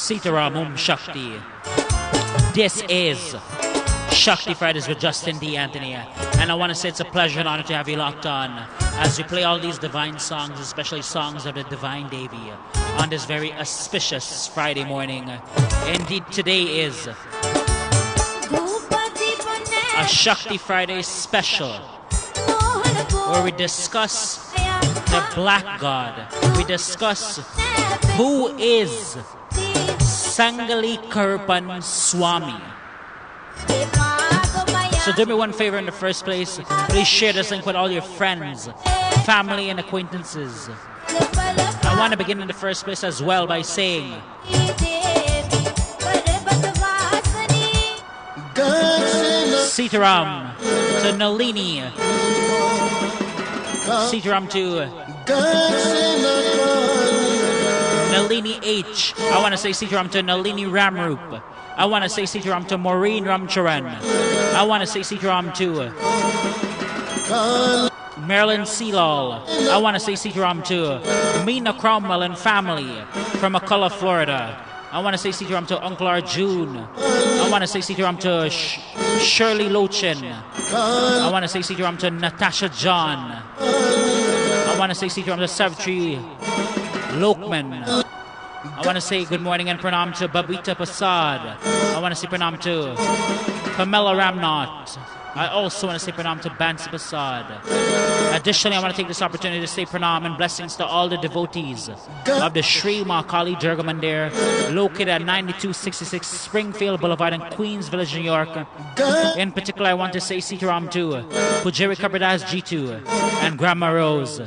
Sitaram Shakti. This is Shakti Fridays with Justin D. Anthony. And I want to say it's a pleasure and honor to have you locked on as we play all these divine songs, especially songs of the Divine Devi, on this very auspicious Friday morning. Indeed, today is a Shakti Friday special where we discuss the Black God. We discuss who is Sangili Karrpua Swamy. So do me one favor in the first place. Please share this link with all your friends, family, and acquaintances. I want to begin in the first place as well by saying Sitaram to Nalini. Sitaram to Nalini H. I want to say Sitaram to Nalini Ramrup. I want to say Sitaram to Maureen Ramcharan. I want to say Sitaram to Marilyn Sealall. I want to say Sitaram to Mina Cromwell and family from McCullough, Florida. I want to say Sitaram to Uncle Arjun. I want to say Sitaram to Shirley Lochin. I want to say Sitaram to Natasha John. I want to say Sitaram to Savitri Lokman. I want to say good morning and pranam to Babita Prasad. I want to say pranam to Pamela Ramnath. I also want to say pranam to Bansi Prasad. Additionally, I want to take this opportunity to say pranam and blessings to all the devotees of the Sri Mahakali Durga Mandir, located at 9266 Springfield Boulevard in Queens Village, New York. In particular, I want to say Sitaram to Pujari Kapradas G2 and Grandma Rose.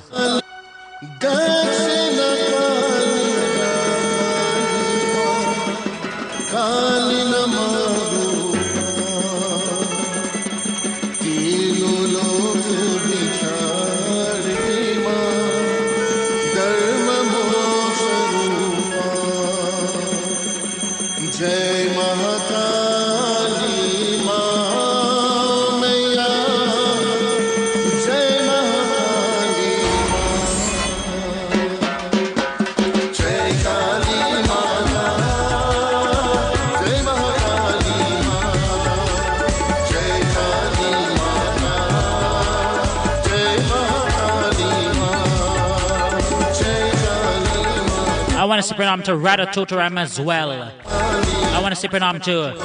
I want to say pranam to Radha Totaram as well. I want to say pranam to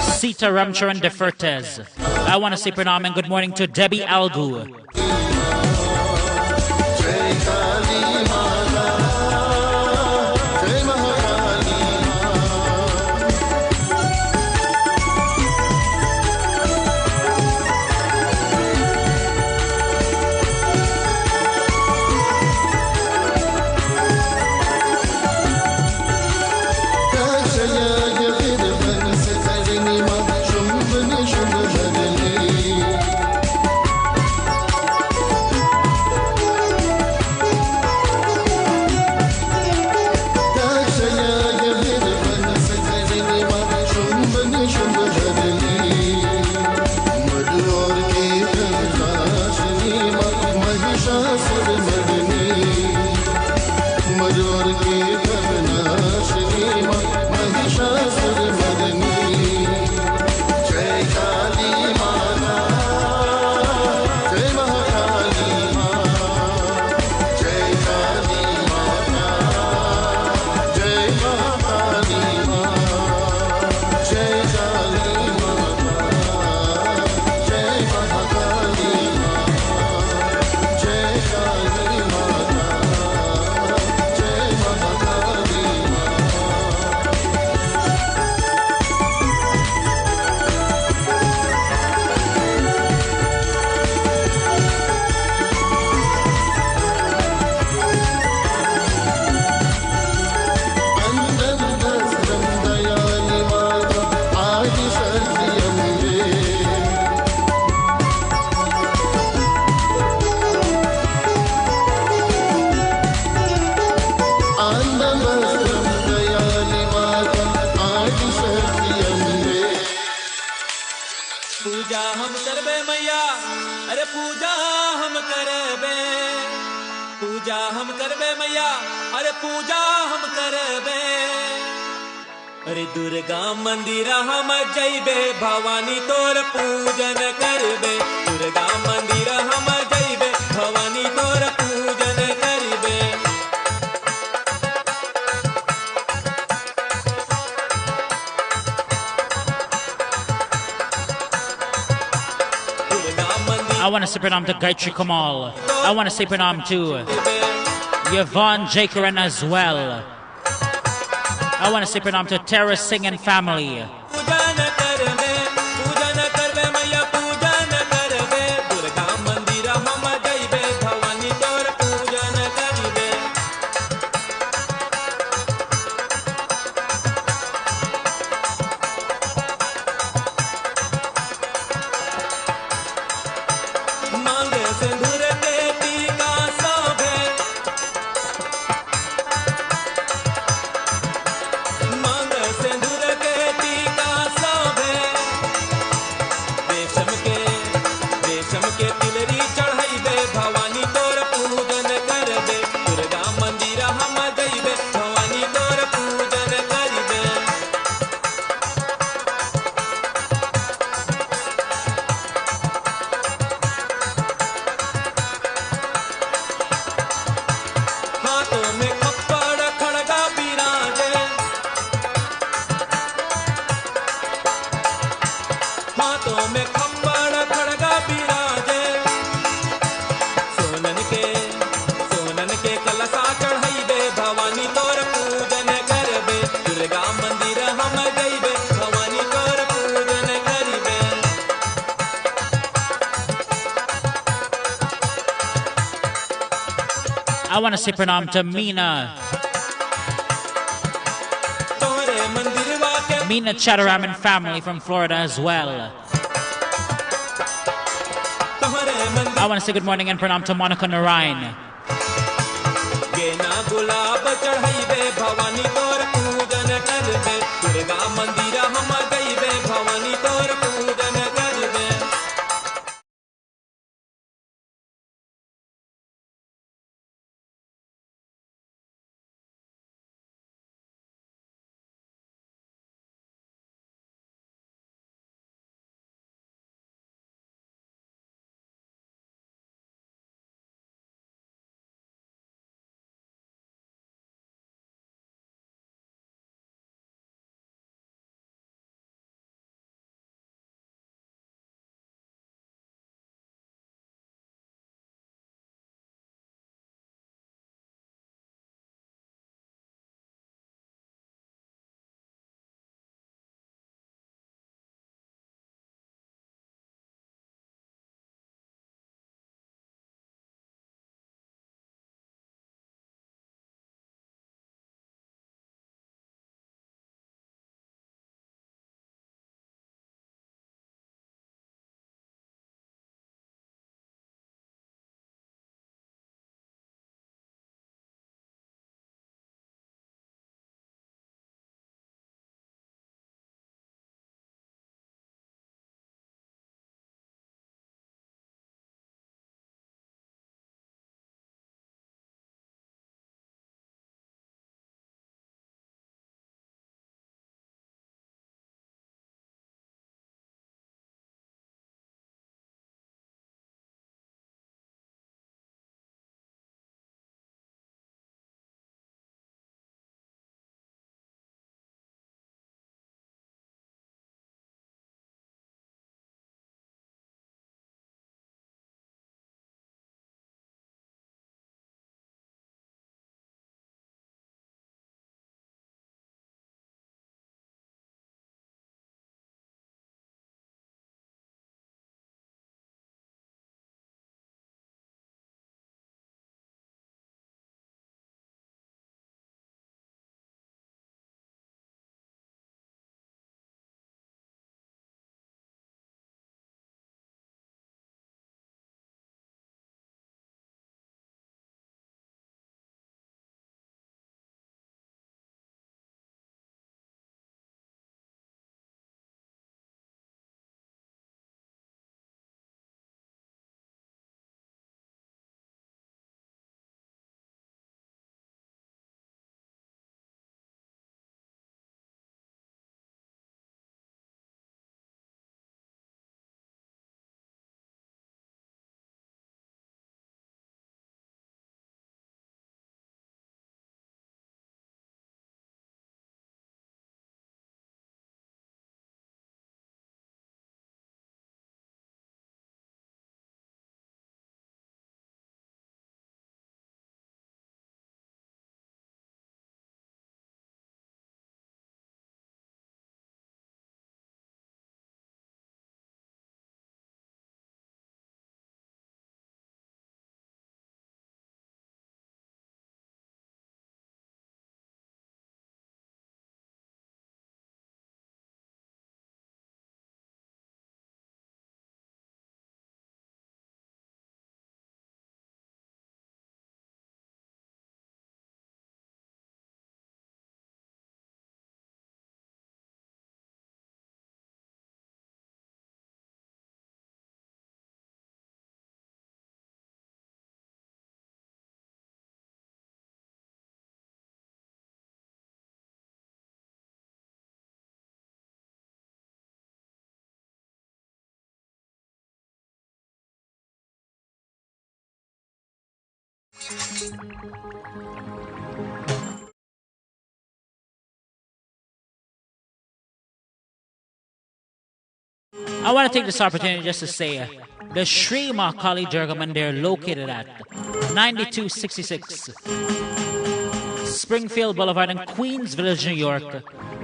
Sita Ramcharan de Fertez. I want to say pranam and good morning to Debbie Algu. पूजा हम करबे मैया, अरे पूजा हम करबे, अरे दुर्गा मंदिर हम जइबे भवानी तोर पूजन करबे दुर्गा मंदिर हम जइबे भवानी तोर पूजन करबे I want to say pranam to Gayatri Kamal. I want to say pranam to Yvonne Jacorin as well. I want to say pranam to Terra Singh and family. I want to say pranam to Meena. Meena Chadaram and family from Florida as well. I want to say good morning and pranam to Monica Narayan. I want to take this opportunity just to say the Sri Mahakali Durga Mandir located at 9266 Springfield Boulevard in Queens Village, New York,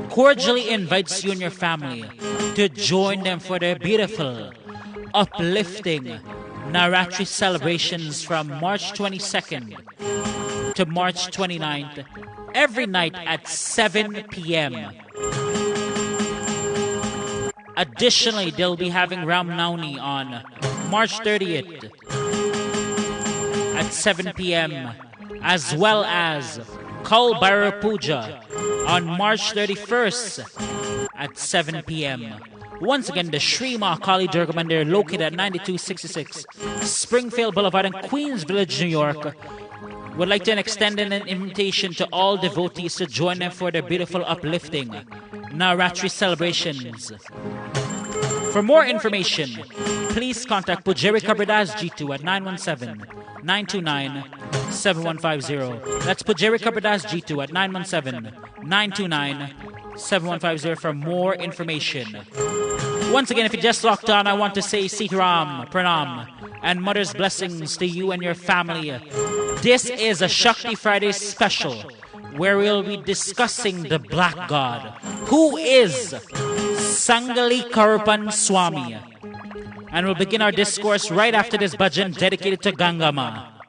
cordially invites you and your family to join them for their beautiful, uplifting Navratri celebrations from March 22nd to March 29th, every night at 7 p.m. Additionally, they'll be having Ram Navami on March 30th at 7 p.m. as well as Kal Bhairav Puja on March 31st at 7 p.m. Once again, the Sri Mahakali Durga Mandir located at 9266 Springfield Boulevard in Queens Village, New York, would like to extend an invitation to all devotees to join them for their beautiful uplifting Navratri celebrations. For more information, please contact Pujari Kavirdas G2 at 917-929-7150. That's Pujari Kavirdas G2 at 917-929-7150 for more information. Once again, if you just locked on, I want to say Sitaram, Pranam, and Mother's blessings to you and your family. This is a Shakti Friday special where we'll be discussing the Black God, who is Sangili Karrpua Swamy. And we'll begin our discourse right after this bhajan dedicated to Gangama.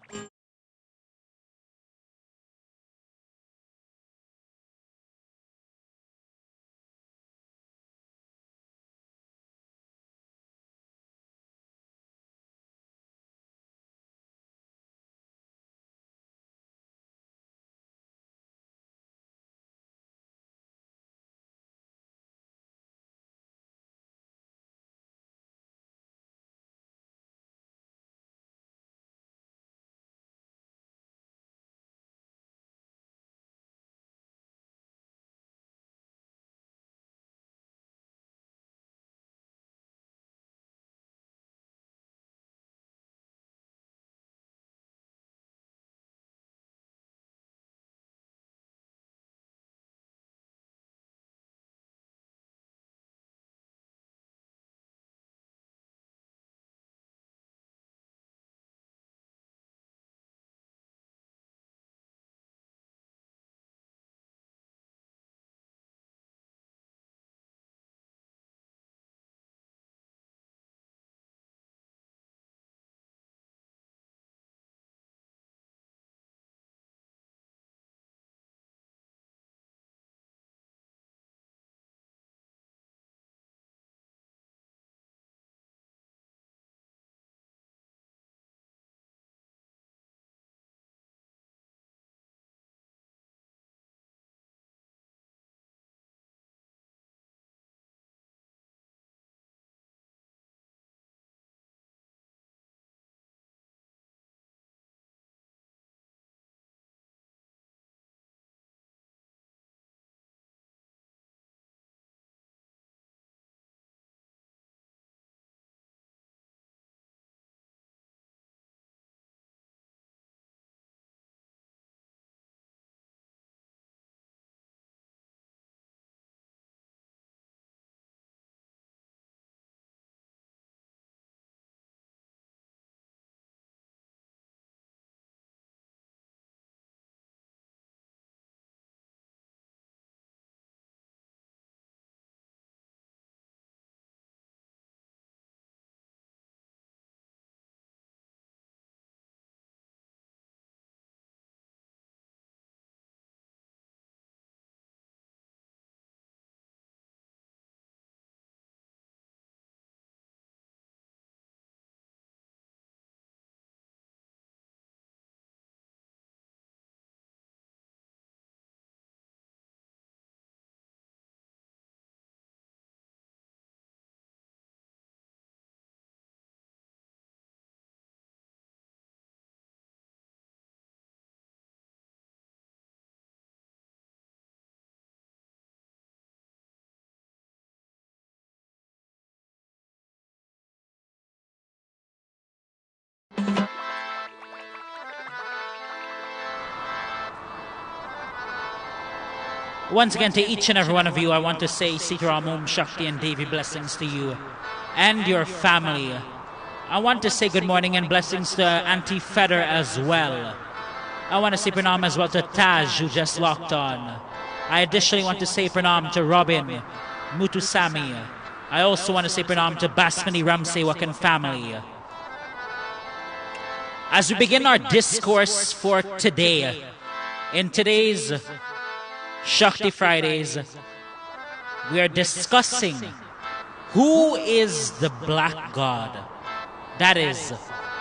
Once again, to each and every one of you, I want to say Sitaram Om Shakti and Devi blessings to you and your family. I want to say good morning and blessings to Auntie Feder as well. I want to say pranam as well to Taj, who just locked on. I additionally want to say pranam to Robin, Mutusami. I also want to say pranam to Basmani Ramsewak and family. As we begin our discourse for today, in today's Shakti Fridays, we are discussing who is the Black God. That is,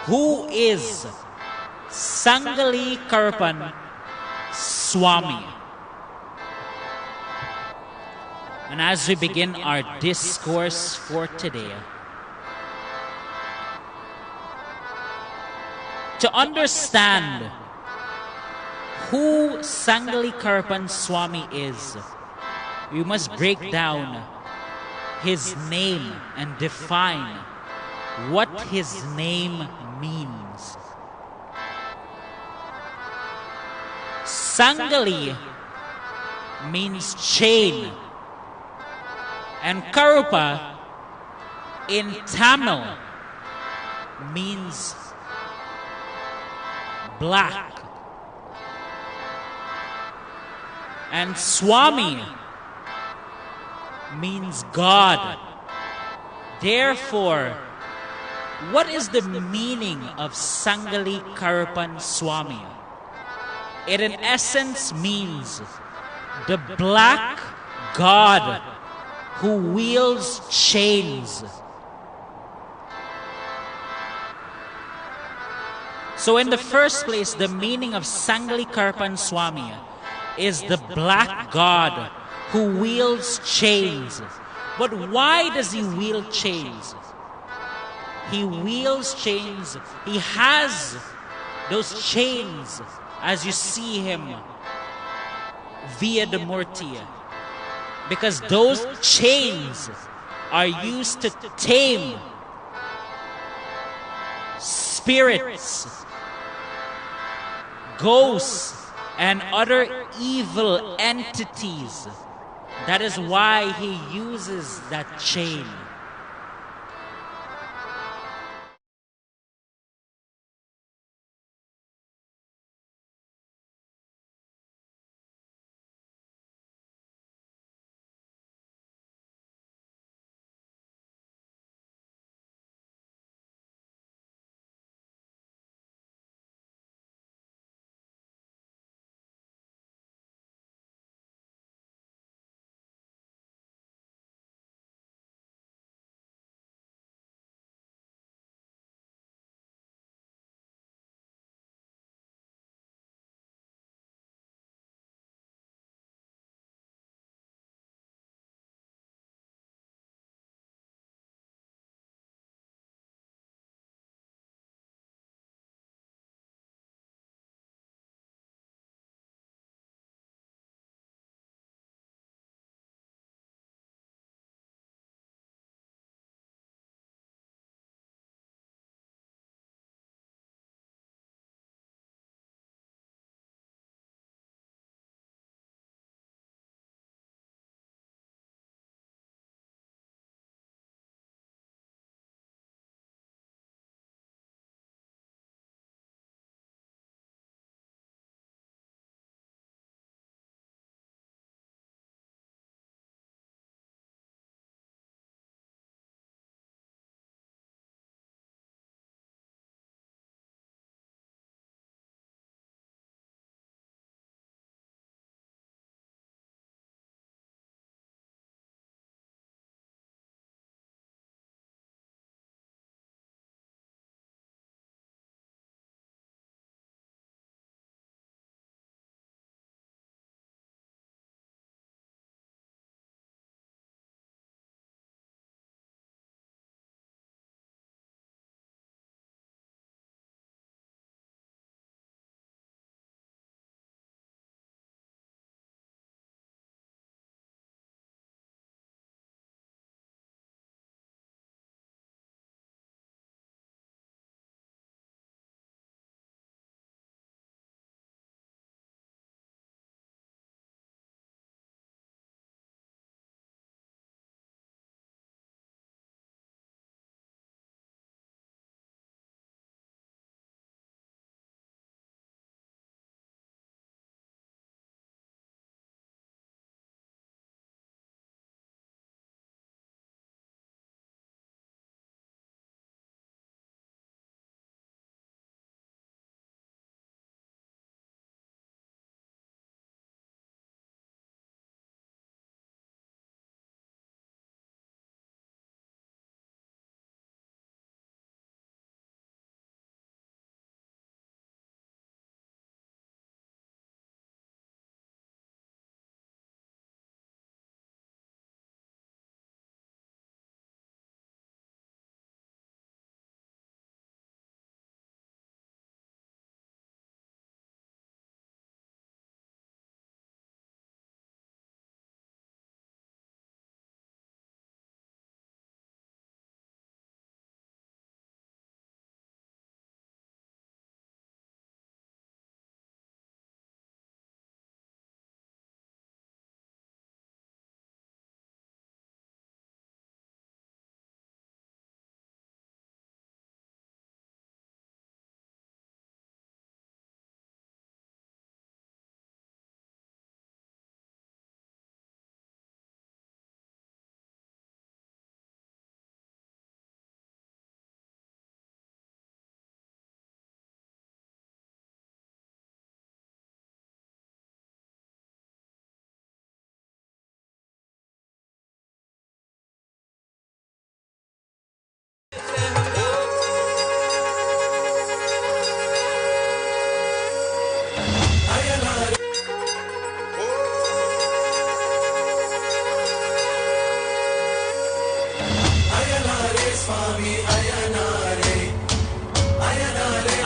who is Sangili Karrpua Swamy. And as we begin our discourse for today, to understand who Sangili Karrpua Swamy is, we must break down his name and define what his name means. Sangili means chain, and Karrpua in Tamil means black. And Swami means God. Therefore, what is the meaning of Sangili Karrpua Swamy? It in essence means the black God who wields chains. So in the first place, the meaning of Sangili Karrpua Swamy is the black God who wields chains. But why does he wield chains? He wields chains. He has those chains as you see him via the Murti. Because those chains are used to tame spirits, ghosts, and other evil entities. That is why he uses that chain.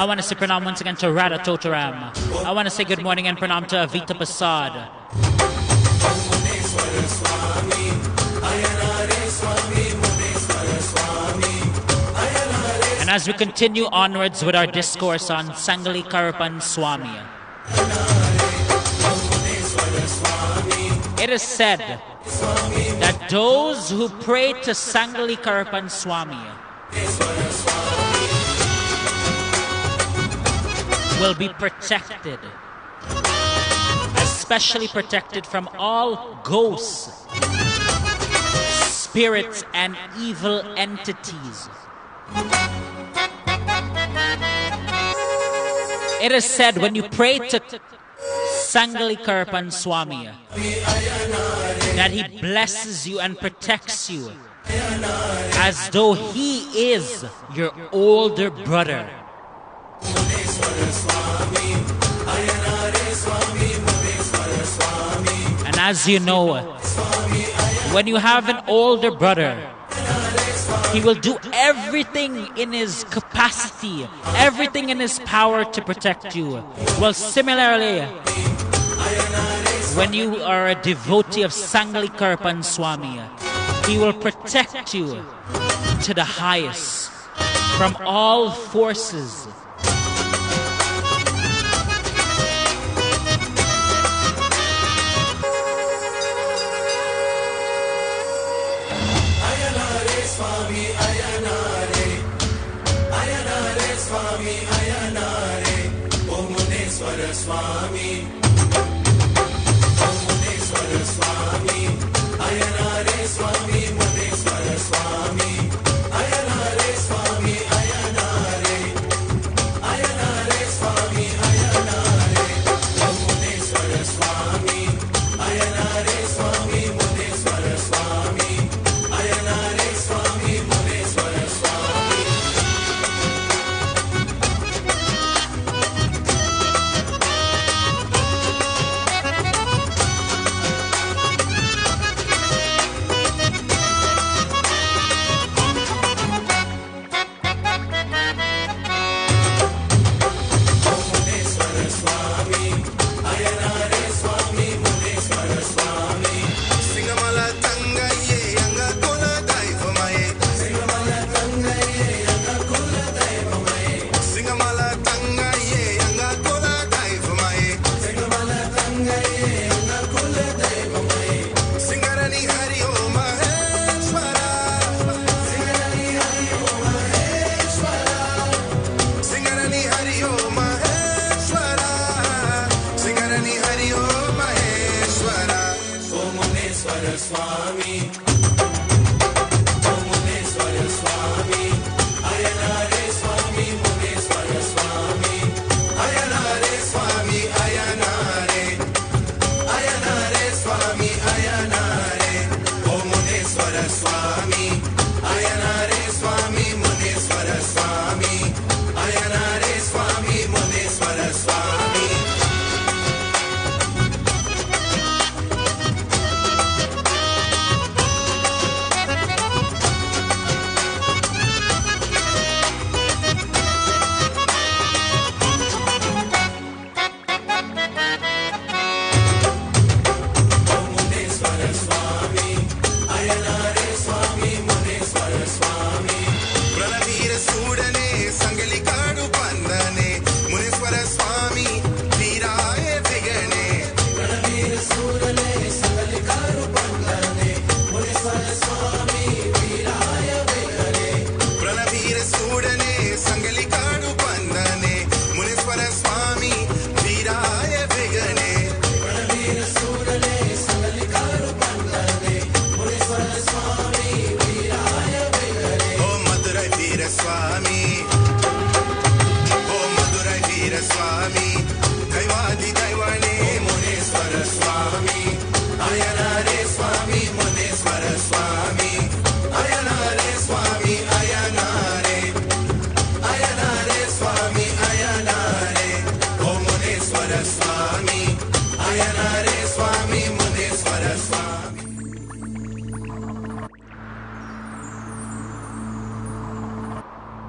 I want to say pranam once again to Radha Totaram. I want to say good morning and pranam to Avita Prasad. And as we continue onwards with our discourse on Sangili Karrpua Swamy, it is said that those who pray to Sangili Karrpua Swamy will be protected, especially protected from all ghosts, spirits, and evil entities. It is said when you pray to Sangili Karrpua Swamy that he blesses you and protects you as though he is your older brother. And as you know, when you have an older brother, he will do everything in his capacity, everything in his power to protect you. Well, similarly, when you are a devotee of Sangili Karrpua Swamy, he will protect you to the highest from all forces.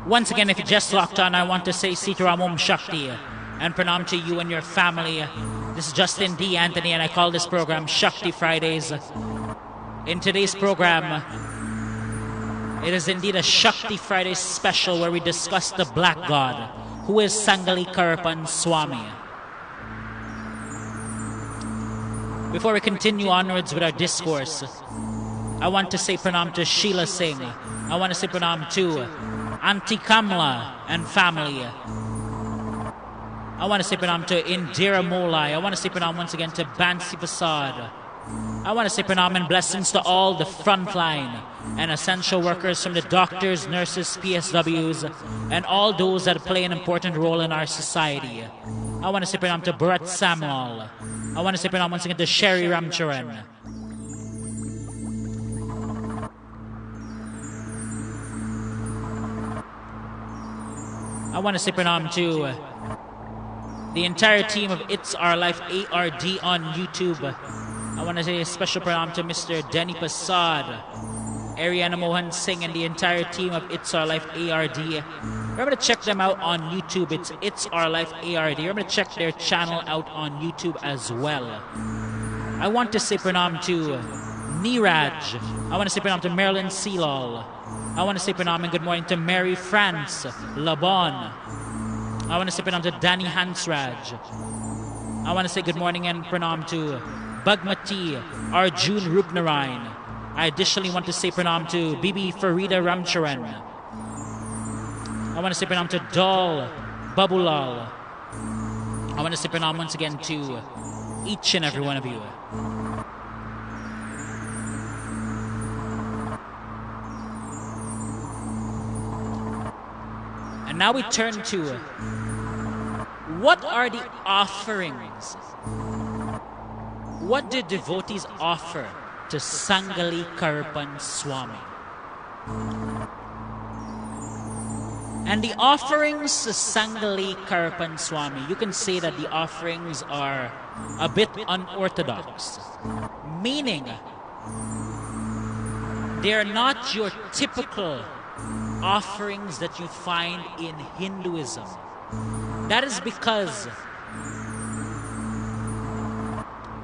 Once again, if you just locked on, I want to say Sitaram Om Shakti and pranam to you and your family. This is Justin D. Anthony, and I call this program Shakti Fridays. In today's program, it is indeed a Shakti Friday special where we discuss the Black God, who is Sangili Karrpua Swamy. Before we continue onwards with our discourse, I want to say pranam to Sheila Singh. I want to say pranam to Auntie Kamla and family. I want to say pranam to Indira Molai. I want to say pranam once again to Bansi Fasad. I want to say pranam and blessings to all the frontline and essential workers, from the doctors, nurses, PSWs, and all those that play an important role in our society. I want to say pranam to Bharat Samuel. I want to say pranam once again to Sherry Ramcharan. I want to say pranam to the entire team of It's Our Life ARD on YouTube. I want to say a special pranam to Mr. Denny Pasad, Ariana Mohan Singh, and the entire team of It's Our Life ARD. Remember to check them out on YouTube. It's Our Life ARD. Remember to check their channel out on YouTube as well. I want to say pranam to Niraj. I want to say pranam to Marilyn Sealal. I want to say pranam and good morning to Mary France Labon. I want to say pranam to Danny Hansraj. I want to say good morning and pranam to Bagmati Arjun Rupnarayan. I additionally want to say pranam to Bibi Farida Ramcharan. I want to say pranam to Dal Babulal. I want to say pranam once again to each and every one of you. And now we turn to what are the offerings? What did devotees offer to Sangili Karrpua Swamy? And the offerings to Sangili Karrpua Swamy, you can say that the offerings are a bit unorthodox, meaning they are not your typical offerings that you find in Hinduism. That is because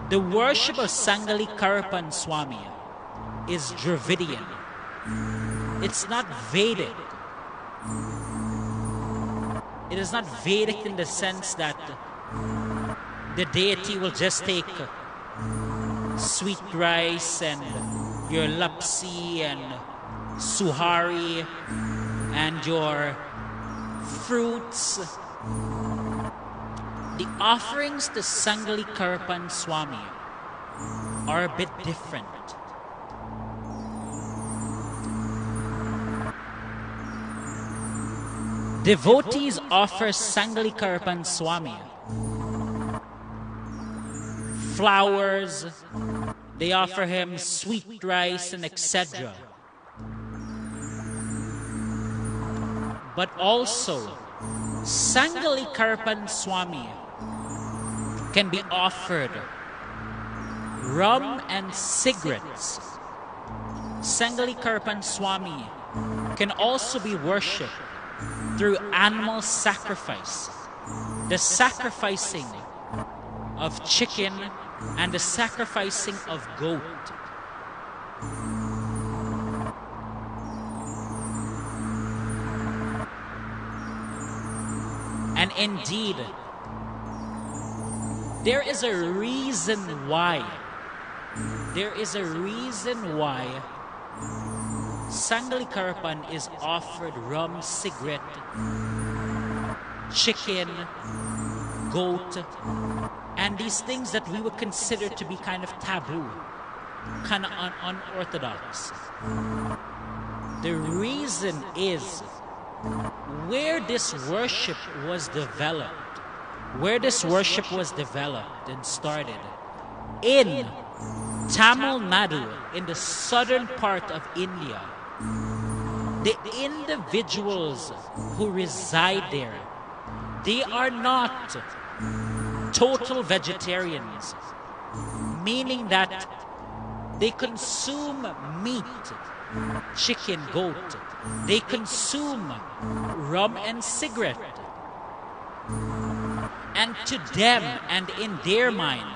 the worship of Sangili Karrpua Swamy is Dravidian. It's not Vedic. It is not Vedic in the sense that the deity will just take sweet rice and your lapsi and suhari and your fruits. The offerings to Sangili Karrpua Swamy are a bit different. Devotees offer Sangili Karrpua Swamy flowers, they offer him sweet rice and etc. But also, Sangili Karrpua Swamy can be offered rum and cigarettes. Sangili Karrpua Swamy can also be worshipped through animal sacrifice, the sacrificing of chicken and the sacrificing of goat. And indeed, there is a reason why. Sangili Karrpua is offered rum, cigarette, chicken, goat, and these things that we would consider to be kind of taboo, kind of unorthodox. The reason is where this worship was developed, and started in Tamil Nadu, in the southern part of India. The individuals who reside there, they are not total vegetarians, meaning that they consume meat chicken, goat. They consume rum and cigarette. And to them and in their mind,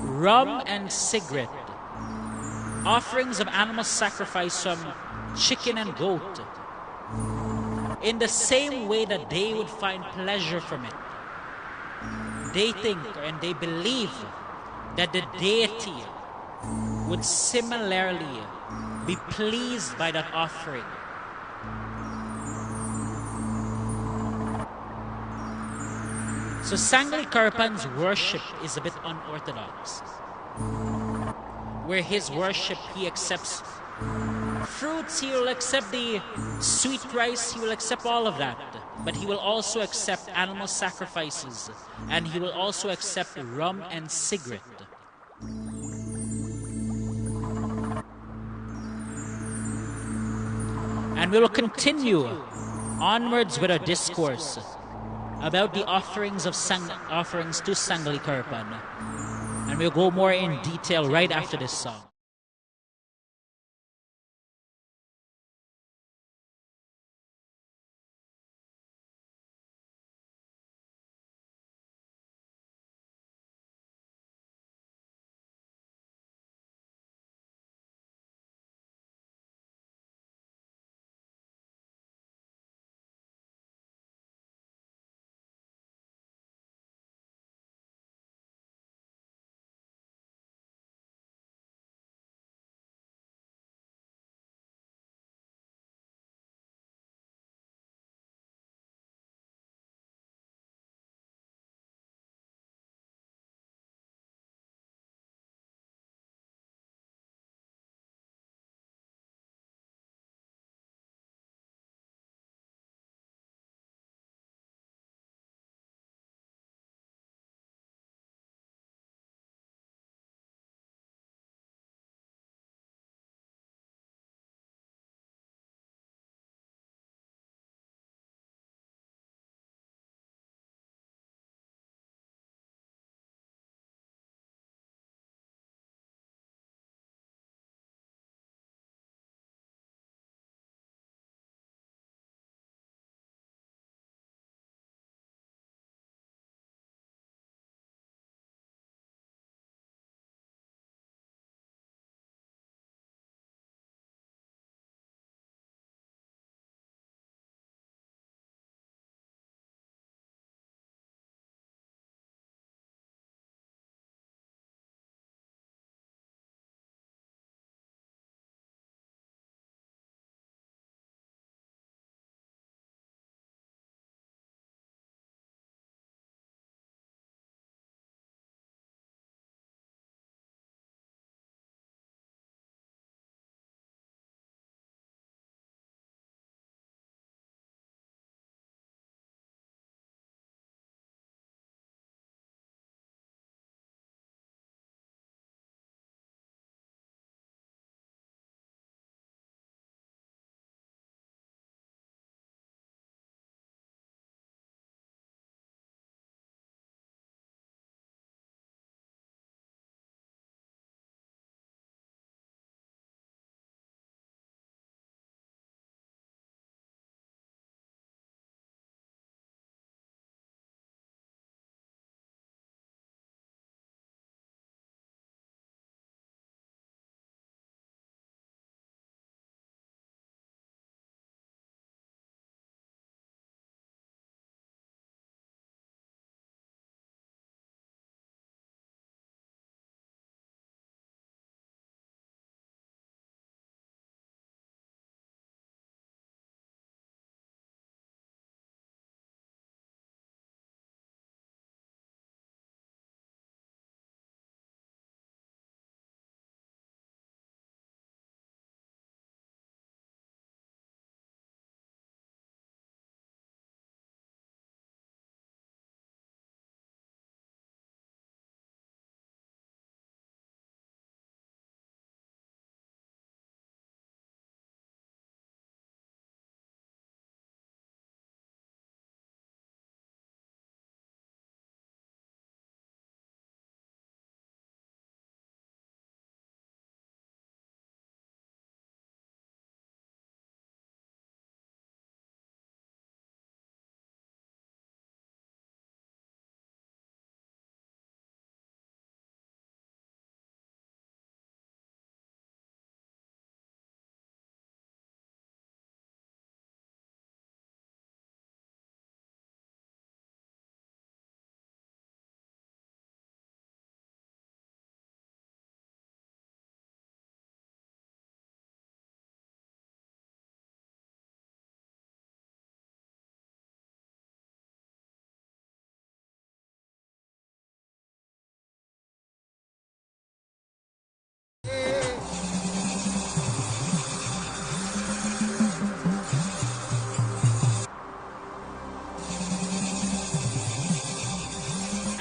rum and cigarette, offerings of animal sacrifice from chicken and goat, in the same way that they would find pleasure from it, they think and they believe that the deity would similarly be pleased by that offering. So Sangili Karrpua's worship is a bit unorthodox. Where his worship, he accepts fruits, he will accept the sweet rice, he will accept all of that. But he will also accept animal sacrifices, and he will also accept rum and cigarette. And we will continue onwards with our discourse about the offerings to Sangili Karrpua. And we'll go more in detail right after this song.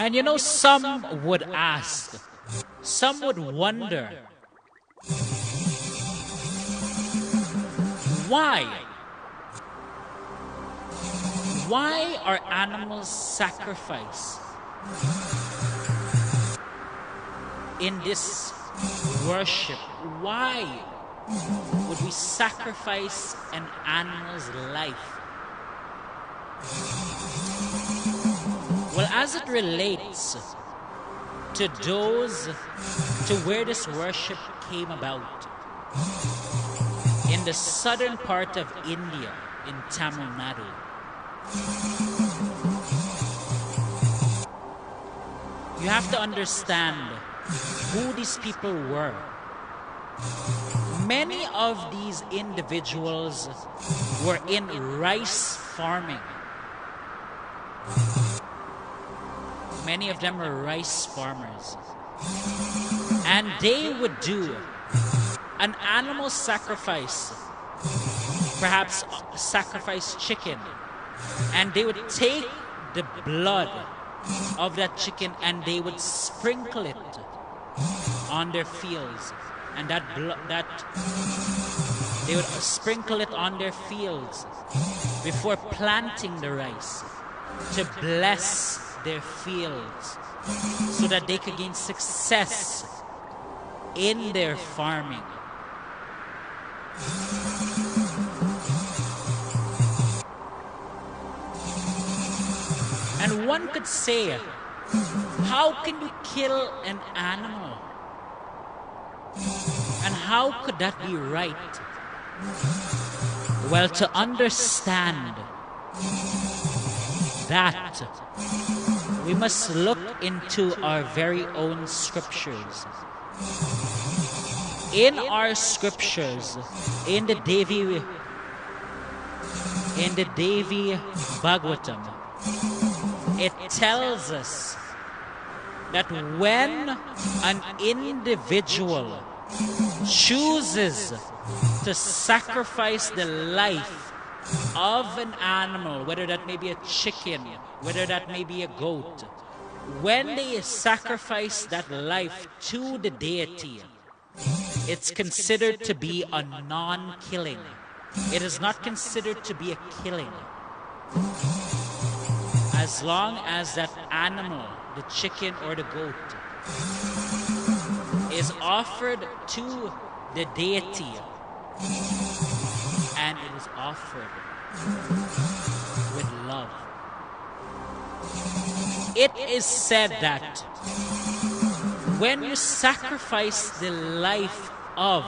And you know, some would ask, some would wonder, why? Why are animals sacrificed in this worship? Why would we sacrifice an animal's life? Well, as it relates to where this worship came about, in the southern part of India, in Tamil Nadu, you have to understand who these people were. Many of these individuals were in rice farming. Many of them were rice farmers. And they would do an animal sacrifice, perhaps sacrifice chicken, and they would take the blood of that chicken and they would sprinkle it on their fields, and they would sprinkle it on their fields before planting the rice to bless their fields so that they could gain success in their farming. And one could say, how can you kill an animal? And how could that be right? Well, to understand that, we must look into our very own scriptures. In our scriptures, in the Devi Bhagavatam, it tells us that when an individual chooses to sacrifice the life of an animal, whether that may be a chicken, whether that may be a goat, when they sacrifice that life to the deity, it's considered to be a non-killing. It is not considered to be a killing. As long as that animal, the chicken or the goat, is offered to the deity, and it is offered with love. It is said that when you sacrifice the life of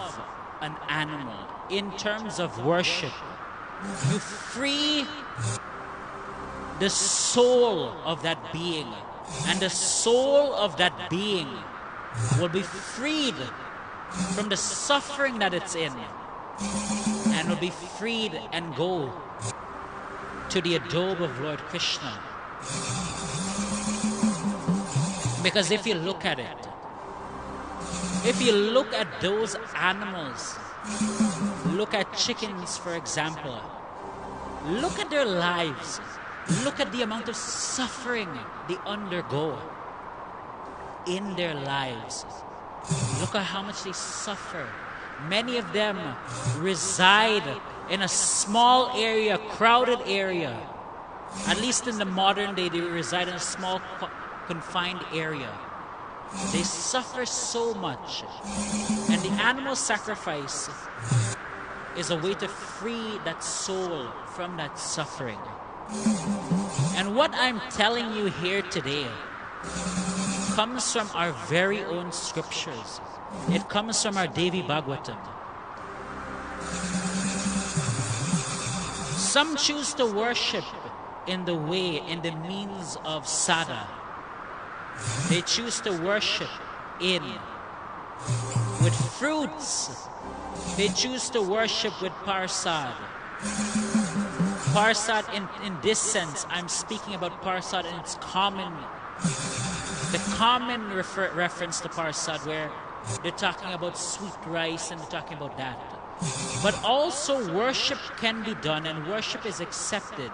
an animal in terms of worship, you free the soul of that being, and the soul of that being will be freed from the suffering that it's in, and will be freed and go to the abode of Lord Krishna. Because if you look at it, if you look at those animals, look at chickens for example, look at their lives, look at the amount of suffering they undergo in their lives. Look at how much they suffer. Many of them reside in a small area, crowded area. At least in the modern day, they reside in a small, confined area. They suffer so much. And the animal sacrifice is a way to free that soul from that suffering. And what I'm telling you here today comes from our very own scriptures. It comes from our Devi Bhagavatam. Some choose to worship in the means of sada. They choose to worship with fruits. They choose to worship with parsad. Parsad in this sense, I'm speaking about parsad in its the common reference to parsad, where they're talking about sweet rice and they're talking about that. But also worship can be done, and worship is accepted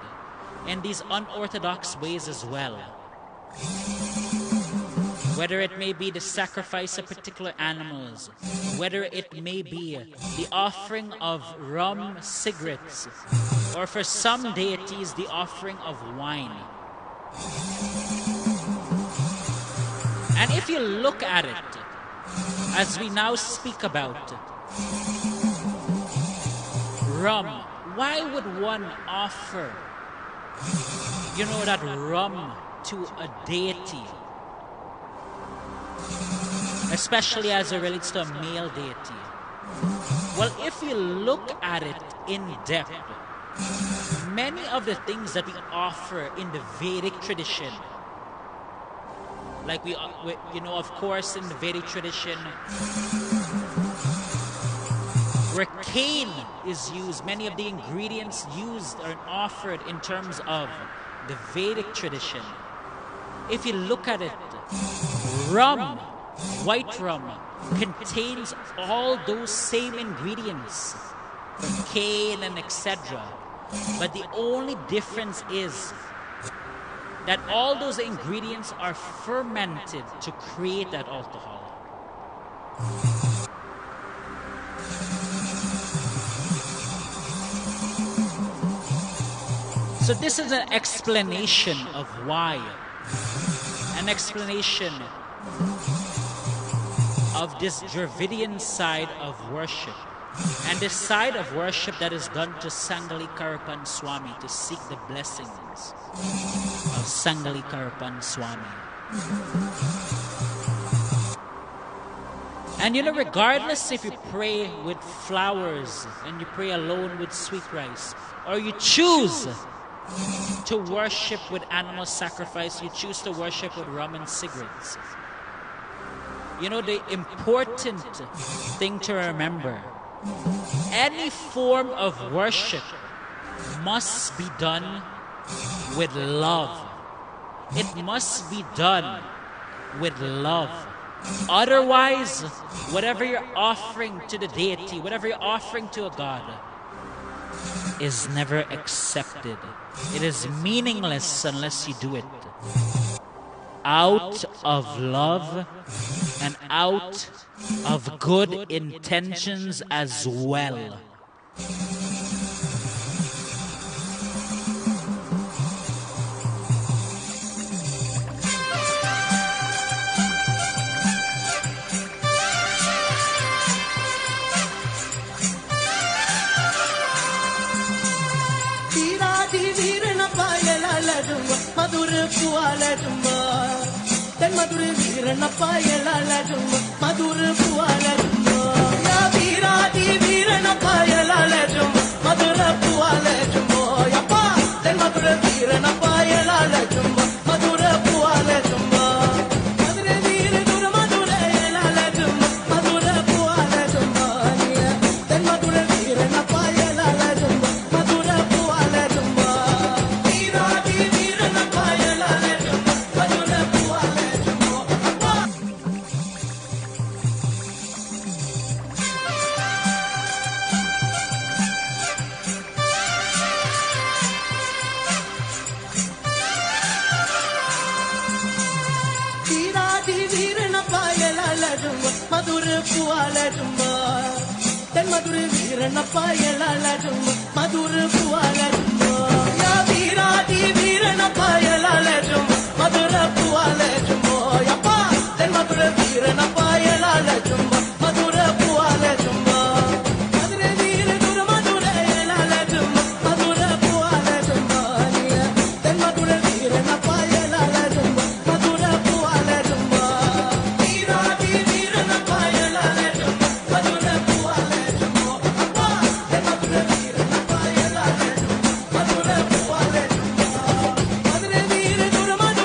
in these unorthodox ways as well. whether it may be the sacrifice of particular animals, whether it may be the offering of rum, cigarettes, or for some deities, the offering of wine. And if you look at it, as we now speak about rum, why would one offer, that rum to a deity? Especially as it relates to a male deity. Well, if you look at it in depth, many of the things that we offer in the Vedic tradition, like we of course, in the Vedic tradition, where cane is used, many of the ingredients used are offered in terms of the Vedic tradition. If you look at it, rum, white rum, contains all those same ingredients from cane and etc. But the only difference is that all those ingredients are fermented to create that alcohol. So this is an explanation of why. An explanation of this Dravidian side of worship. And this side of worship that is done to Sangili Karrpua Swamy, to seek the blessings of Sangili Karrpua Swamy. And regardless if you pray with flowers and you pray alone with sweet rice, or you choose to worship with animal sacrifice, you choose to worship with rum and cigarettes. The important thing to remember, any form of worship must be done with love. It must be done with love. Otherwise, whatever you're offering to the deity, whatever you're offering to a god, is never accepted. It is meaningless unless you do it out of love and out of good intentions as well. Madura puala jumba, then Madura Virana Payala jumba, Madura puala jumba, Ya Virati Virana Payala jumba, Madura puala jumba, Yapa, then Madura Virana Payala jumba, Madura puala jumba, Madura Virana Madura Yala jumba, Madura puala jumba, then Madura Virana Payala jumba, Madura puala jumba. Madura puala jumba, then Madura Virana Payala jumba, Madura puala jumba, Ya Virati Virana Payala jumba, Madura puala jumba, Yapa, then Madura Virana Payala jumba, Madura puala jumba, Madura Virana Madura Yala jumba, Madura puala jumba, then Madura Virana Payala jumba, Madura puala jumba. Madura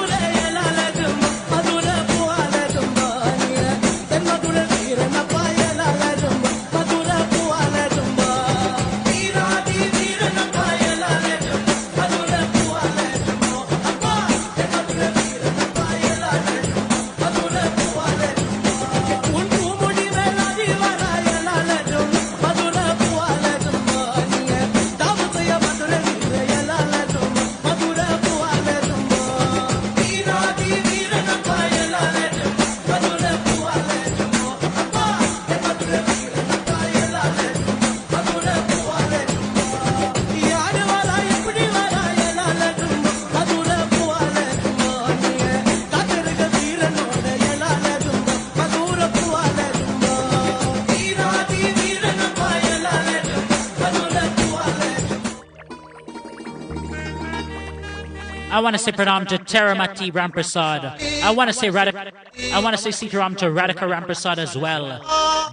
I want to say pranam to Taramati Ramprasad. I want to say Sitaram to Radhika Ramprasad as well.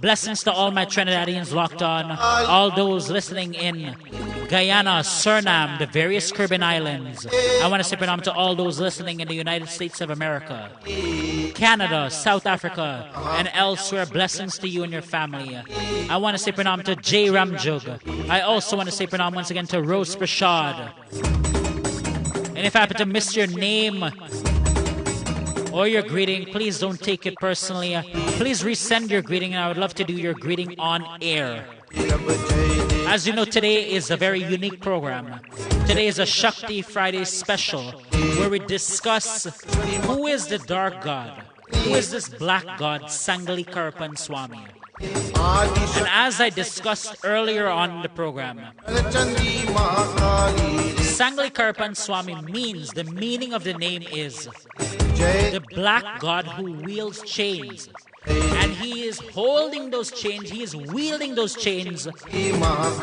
Blessings to all my Trinidadians locked on, all those listening in Guyana, Suriname, the various Caribbean islands. I want to say pranam to all those listening in the United States of America, Canada, South Africa, and elsewhere. Blessings to you and your family. I want to say pranam to Jay Ramjug. I also want to say pranam once again to Rose Prashad. And if I happen to miss your name or your greeting, please don't take it personally. Please resend your greeting, and I would love to do your greeting on air. As you know, today is a very unique program. Today is a Shakti Friday special where we discuss who is the dark god, who is this black god, Sangili Karrpua Swamy. And as I discussed earlier on the program, Sangili Karrpua Swamy means, the meaning of the name is the black god who wields chains. And he is holding those chains, he is wielding those chains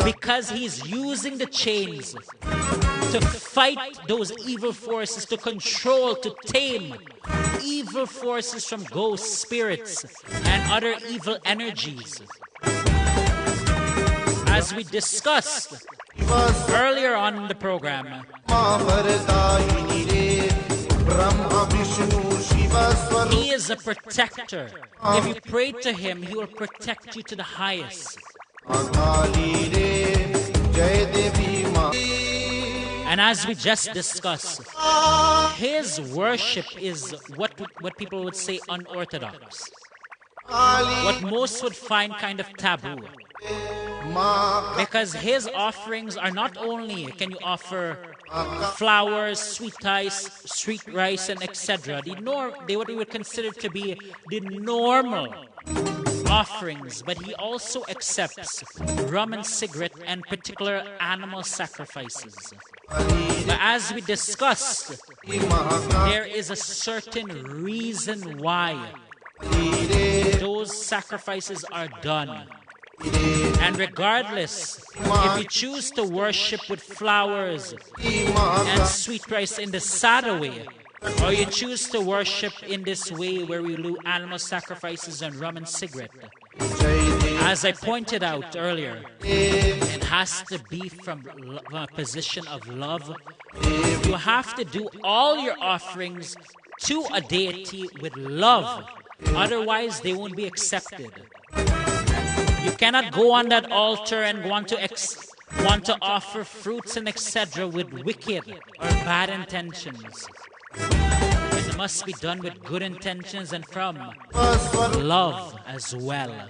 because he's using the chains to fight those evil forces, to control, to tame evil forces from ghosts, spirits, and other evil energies. As we discussed earlier on in the program, he is a protector. If you pray to him, he will protect you to the highest. And as we just discussed, his worship is what people would say unorthodox. What most would find kind of taboo. Because his offerings are not only can you offer flowers, sweet rice, and etc. They what we would consider to be the normal offerings, but he also accepts rum and cigarette and particular animal sacrifices. But as we discussed, there is a certain reason why those sacrifices are done. And regardless, if you choose to worship with flowers and sweet rice in the sada way, or you choose to worship in this way where we do animal sacrifices and rum and cigarette, as I pointed out earlier, it has to be from a position of love. You have to do all your offerings to a deity with love. Otherwise, they won't be accepted. You cannot go on that altar and want to offer fruits and etc. with wicked or bad intentions. It must be done with good intentions and from love as well.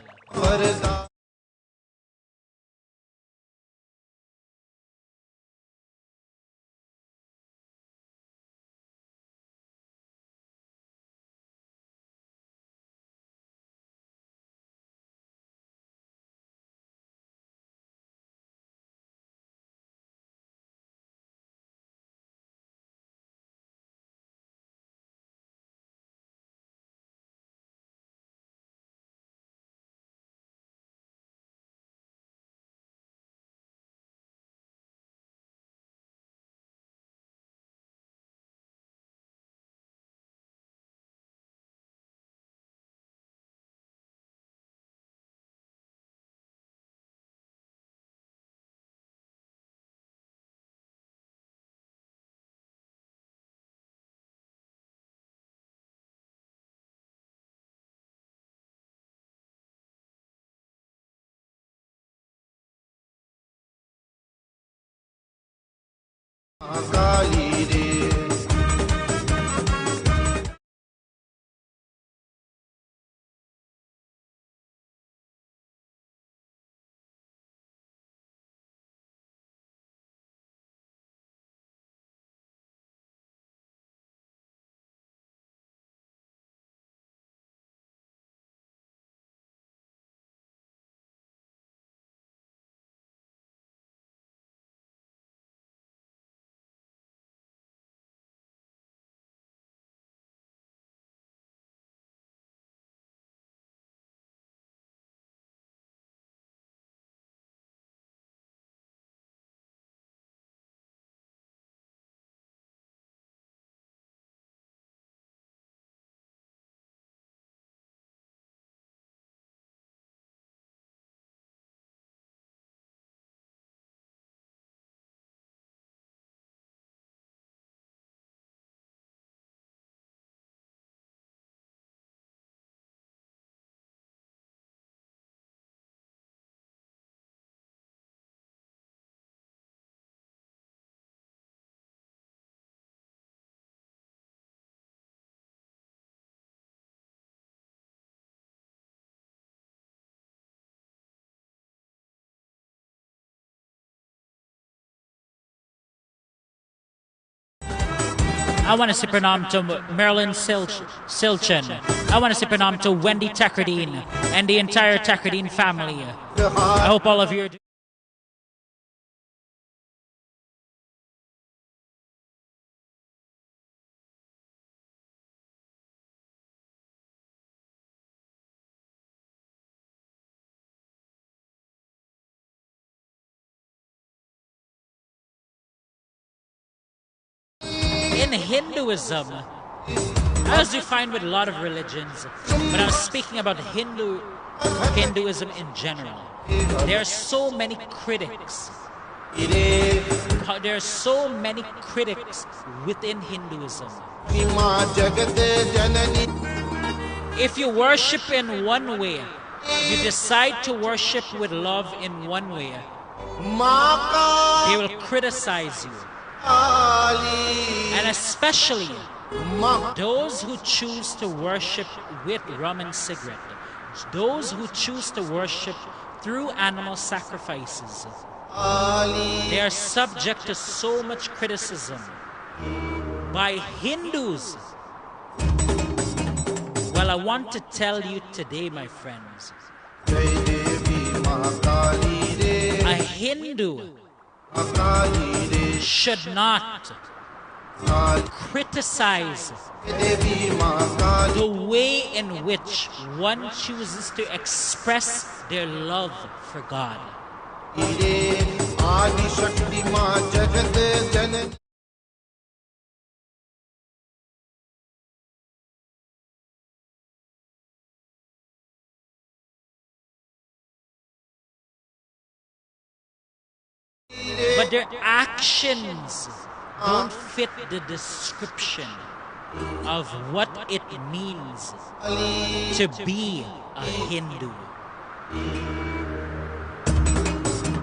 I want to say pranam to Marilyn Silchin. I want to say pranam to Wendy Takardine and the entire Takardine family. I hope all of you are in Hinduism. As you find with a lot of religions, but I'm speaking about Hinduism in general. There are so many critics. There are so many critics within Hinduism. If you worship in one way, you decide to worship with love in one way, they will criticize you. And especially those who choose to worship with rum and cigarette, those who choose to worship through animal sacrifices, they are subject to so much criticism by Hindus. Well, I want to tell you today, my friends, a Hindu should not criticize the way in which one chooses to express their love for God. But their actions don't fit the description of what it means to be a Hindu.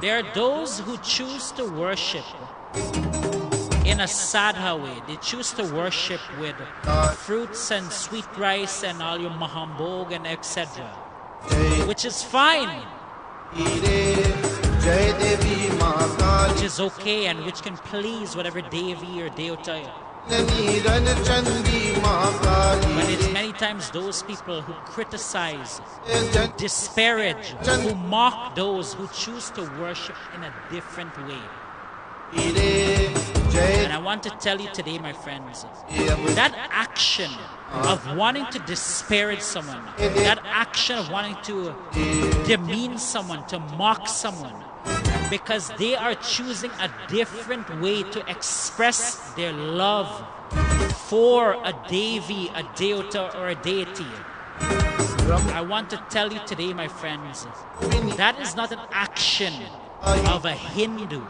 There are those who choose to worship in a sadha way. They choose to worship with fruits and sweet rice and all your mahambog and etc., which is fine, which is okay, and which can please whatever Devi or Deota. But it's many times those people who criticize, who disparage, who mock those who choose to worship in a different way. And I want to tell you today, my friends, that action of wanting to disparage someone, that action of wanting to demean someone, to mock someone, because they are choosing a different way to express their love for a Devi, a Deota, or a deity. I want to tell you today, my friends, that is not an action of a Hindu.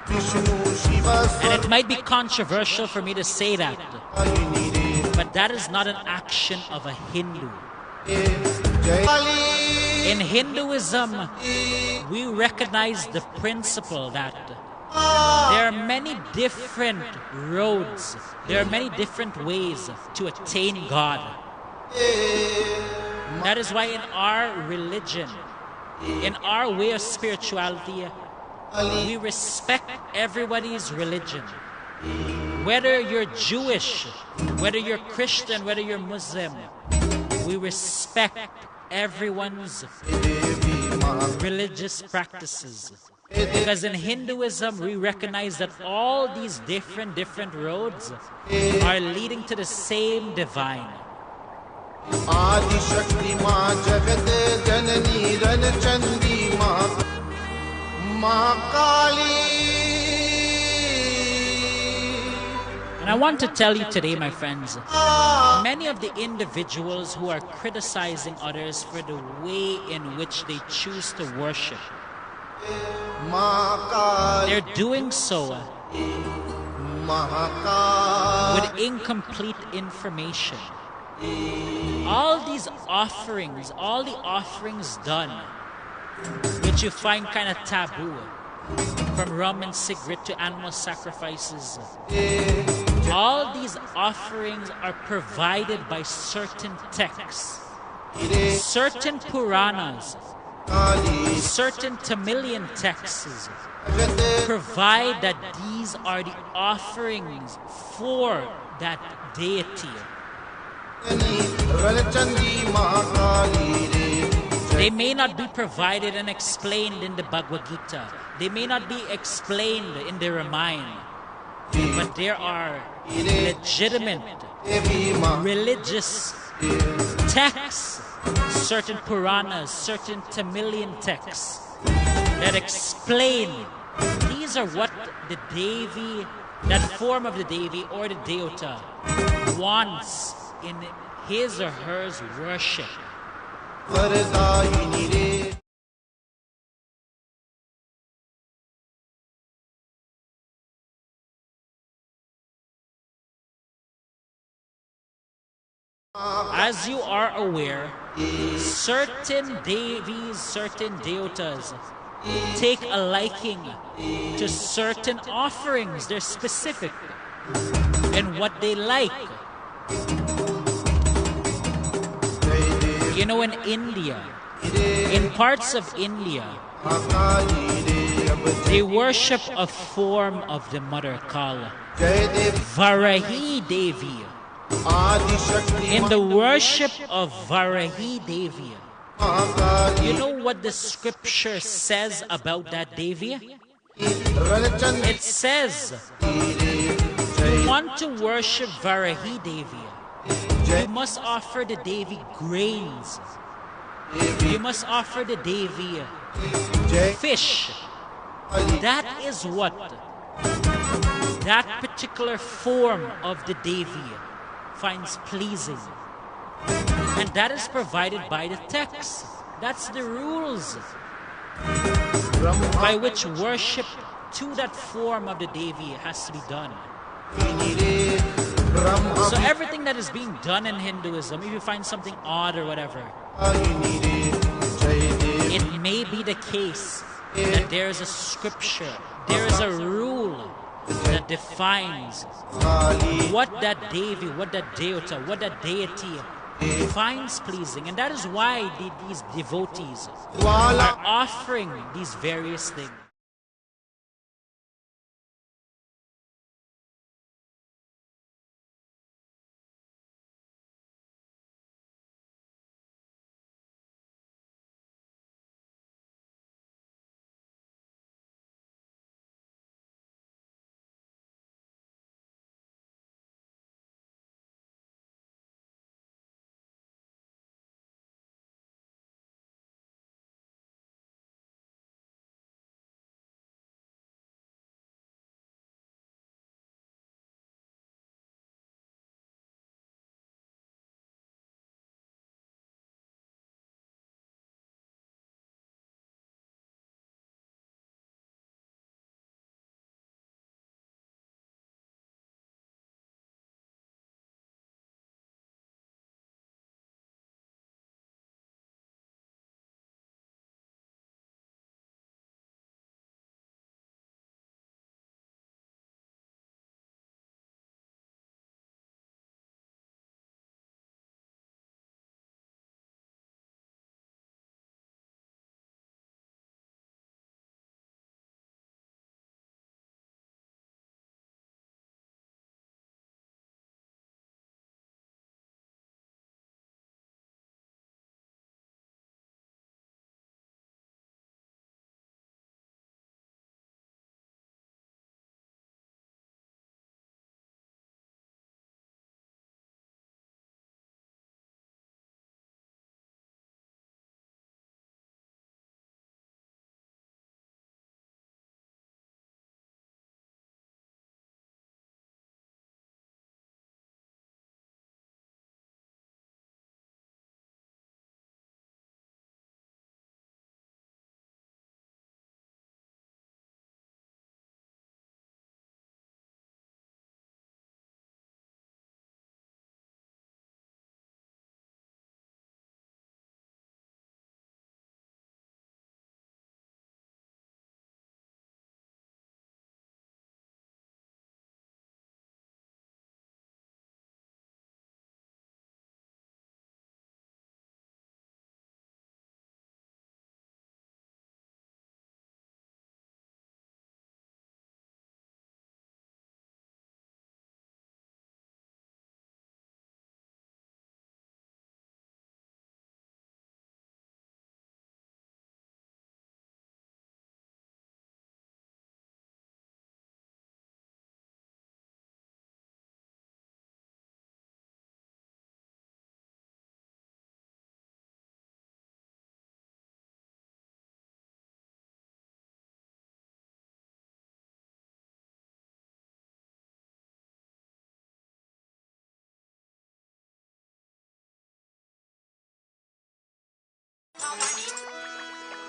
And it might be controversial for me to say that, but that is not an action of a Hindu. In Hinduism, we recognize the principle that there are many different roads, there are many different ways to attain God. That is why in our religion, in our way of spirituality, we respect everybody's religion. Whether you're Jewish, whether you're Christian, whether you're Muslim, we respect everyone's religious practices. Because in Hinduism, we recognize that all these different roads are leading to the same divine. Adi Shakti Ma Jagat Janani Ran Chandi Ma Kali. And I want to tell you today, my friends, many of the individuals who are criticizing others for the way in which they choose to worship, they're doing so with incomplete information. All these offerings, all the offerings done, which you find kind of taboo, from rum and cigarette to animal sacrifices, all these offerings are provided by certain texts, certain Puranas, Certain Tamilian texts provide that these are the offerings for that deity. They may not be provided and explained in the Bhagavad Gita. They may not be explained in the Ramayana. But there are legitimate religious texts, certain Puranas, certain Tamilian texts that explain these are what the Devi, that form of the Devi or the Deota wants in his or hers worship. As you are aware, certain Devis, certain Deotas take a liking to certain offerings. They're specific in what they like. You know, in India, in parts of India, they worship a form of the mother called Varahi Devi. In the worship of Varahi Devi, you know what the scripture says about that Devi? It says, you want to worship Varahi Devi, you must offer the Devi grains. You must offer the Devi fish. That is what that particular form of the Devi finds pleasing. And that is provided by the text. That's the rules by which worship to that form of the Devi has to be done. So everything that is being done in Hinduism, if you find something odd or whatever, it may be the case that there is a scripture, there is a rule that defines what that Devi, what that Deota, what that deity finds pleasing. And that is why these devotees are offering these various things.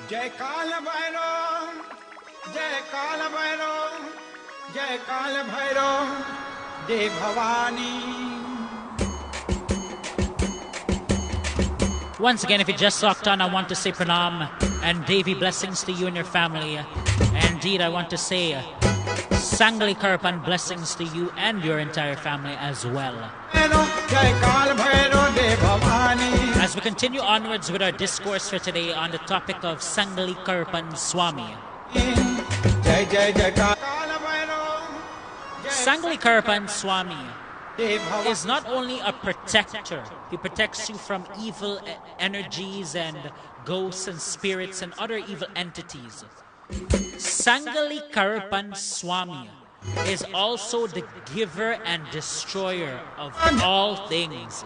जय काल भैरव जय काल भैरव जय काल भैरव जय Bhavani. Once again, if you just locked on, I want to say pranam and Devi blessings to you and your family. Indeed, I want to say Sangili Karrpua blessings to you and your entire family as well. As we continue onwards with our discourse for today on the topic of Sangili Karrpua Swamy. Sangili Karrpua Swamy is not only a protector. He protects you from evil energies and ghosts and spirits and other evil entities. Sangili Karrpua Swamy is also the giver and destroyer of all things.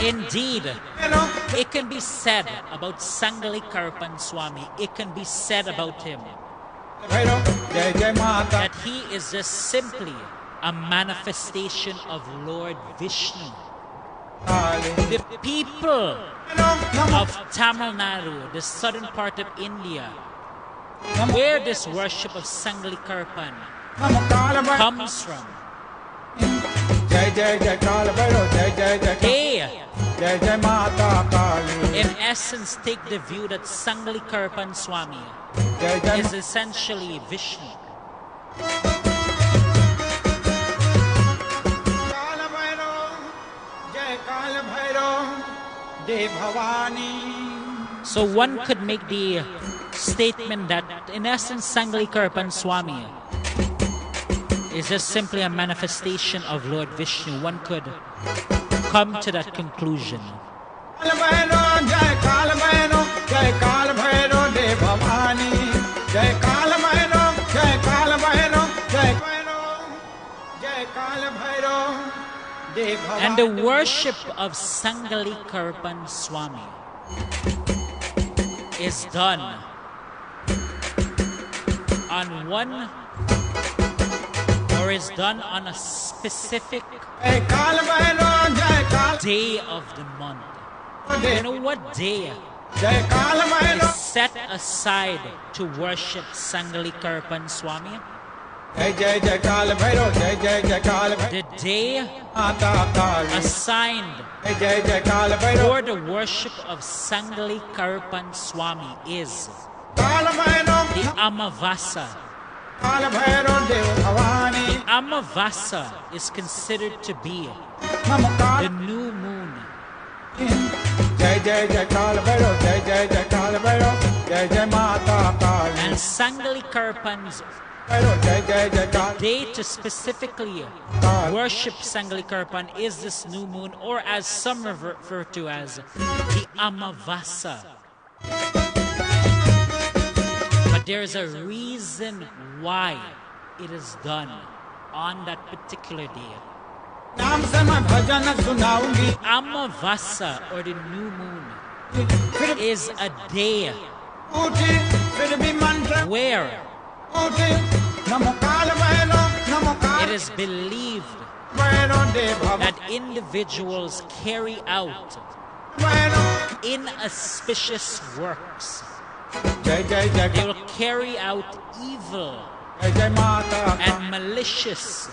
Indeed, it can be said about Sangili Karrpua Swamy, it can be said about him that he is just simply a manifestation of Lord Vishnu. The people of Tamil Nadu, the southern part of India, where this worship of Sangili Karrpua comes from, they in essence take the view that Sangili Karrpua Swamy is essentially Vishnu. So one could make the statement that in essence Sangili Karrpua Swamy is just simply a manifestation of Lord Vishnu. One could come to that conclusion. And the worship of Sangili Karrpua Swamy is done on one, or is done on a specific day of the month. You know what day is set aside to worship Sangili Karrpua Swamy? The day assigned for the worship of Sangili Karrpua Swamy is the Amavasa. The Amavasa is considered to be the new moon. And Sangili Karrpua's day to specifically worship Sangili Karrpua is this new moon, or as some refer to as the Amavasa. But there is a reason why it is done on that particular day. The Amavasa, or the new moon, is a day where it is believed that individuals carry out inauspicious works. They will carry out evil and malicious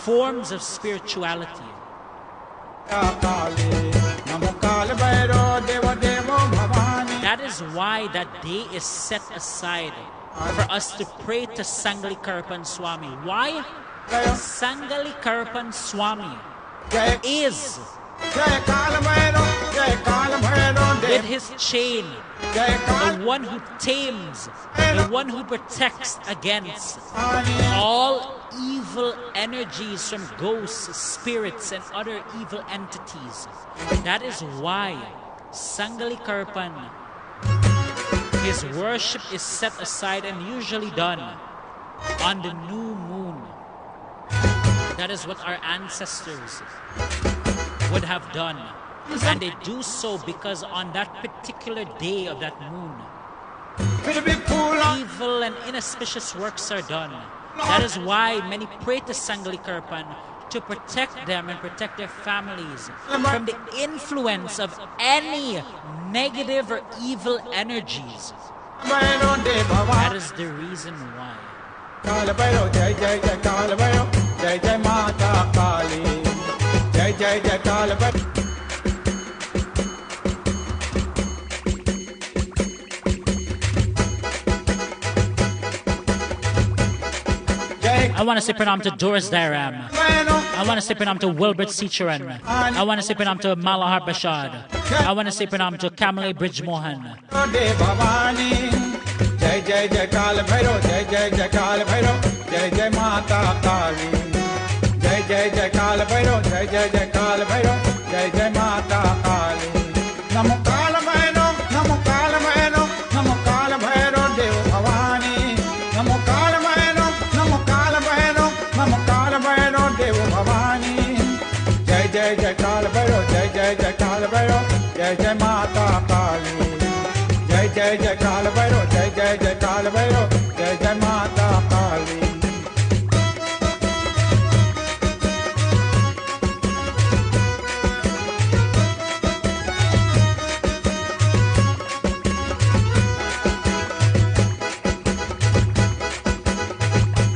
forms of spirituality. That is why that day is set aside for us to pray to Sangili Karrpua Swamy. Why? Sangili Karrpua Swamy is with his chain the one who tames, the one who protects against all evil energies from ghosts, spirits, and other evil entities. That is why Sangili Karrpua, his worship is set aside and usually done on the new moon. That is what our ancestors would have done. And they do so because on that particular day of that moon, evil and inauspicious works are done. That is why many pray to Sangili Karrpua to protect them and protect their families from the influence of any negative or evil energies. That is the reason why. काल भैरव जय जय जय काल भैरव जय जय माता काली जय जय जय काल Bhairav I want to say pranam to Doris Dairam. I want to say pranam to Wilbert Sicharan. I want to say pranam to Malahar Bashad. I want to say pranam to Kamale Bridge Mohan. जय जय जय काल भैरव जय जय जय काल भैरव जय जय माता काली जय जय जय काल भैरव जय जय जय काल भैरव जय जय माता काली नमो काल भैरव नमो काल भैरव नमो काल भैरव देव भवानी नमो काल भैरव नमो काल भैरव नमो काल भैरव देव भवानी जय जय जय काल भैरव जय जय जय काल भैरव जय जय माता काली जय जय जय काल भैरव जय जय जय काल भैरव जय जय माता काली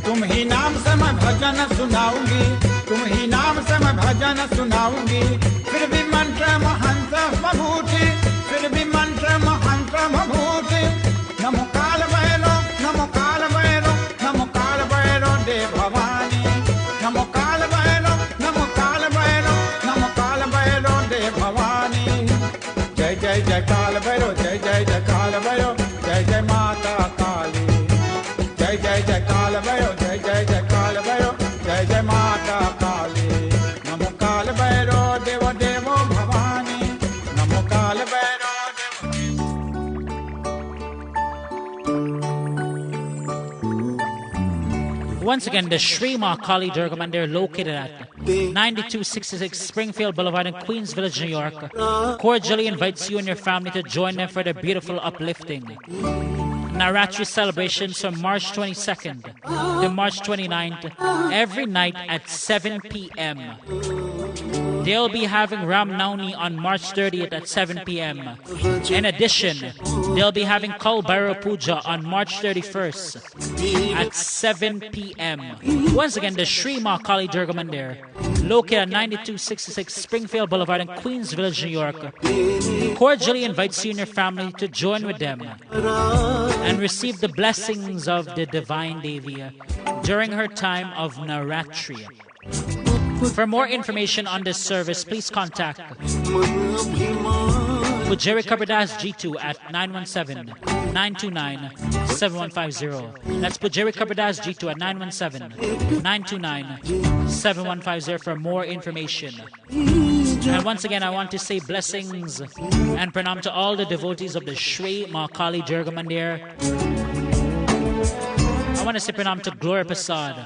तुम ही नाम से मैं भजन सुनाऊंगी तुम ही नाम से मैं भजन सुनाऊंगी फिर भी मंत्र महंत बभूति फिर भी मंत्र महंत बभूति नमो काल भैरव नमो काल भैरव नमो काल भैरव देव भवानी नमो काल भैरव नमो काल भैरव नमो काल भैरव देव भवानी जय जय जय काल भैरव जय जय जय काल भैरव जय जय माता काली जय जय जय काल भैरव जय जय जय काल भैरव जय जय माता काली नमो काल भैरव देव देव भवानी नमो काल Bhairav Once again, the Sri Mahakali Durga Mandir located at 9266 Springfield Boulevard in Queens Village, New York, cordially invites you and your family to join them for their beautiful uplifting Navratri celebrations from March 22nd to March 29th, every night at 7 p.m. They'll be having Ram Navami on March 30th at 7 p.m. In addition, they'll be having Kal Bhairav Puja on March 31st at 7 p.m. Once again, the Sri Mahakali Durga Mandir, located at 9266 Springfield Boulevard in Queens Village, New York, cordially invites you and your family to join with them and receive the blessings of the Divine Devi during her time of Navratri. For more information on this service, please contact Pujari Karrpua G2 at 917-929-7150. That's Pujari Karrpua G2 at 917-929-7150 for more information. And once again, I want to say blessings and pranam to all the devotees of the Sri Mahakali Durga Mandir. I want to say pranam to Gloria Prasad.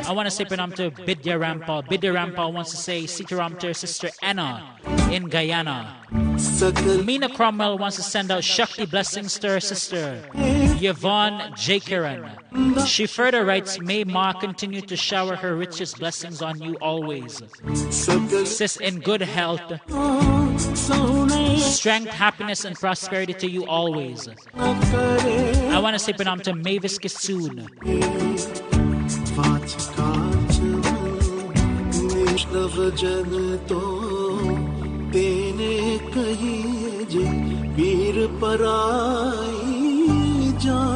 I want to say pranam to Bidya Rampal. Bidya Rampal wants to say Sitaram to her sister Anna in Guyana. Meena Cromwell wants to send out Shakti blessings to her sister Yvonne Jakeran. She further writes, may Ma continue to shower her richest blessings on you always. Sis, in good health, strength, happiness, and prosperity to you always. I want to say pranam to Mavis Kisoon.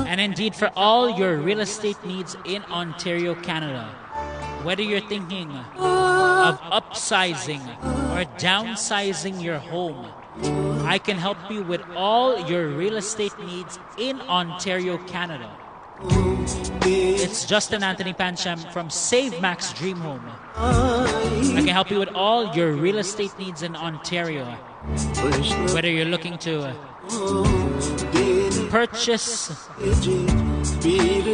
And indeed, for all your real estate needs in Ontario, Canada, whether you're thinking of upsizing or downsizing your home, I can help you with all your real estate needs in Ontario, Canada. It's Justin Anthony Pancham from Save Max Dream Home. I can help you with all your real estate needs in Ontario. Whether you're looking to purchase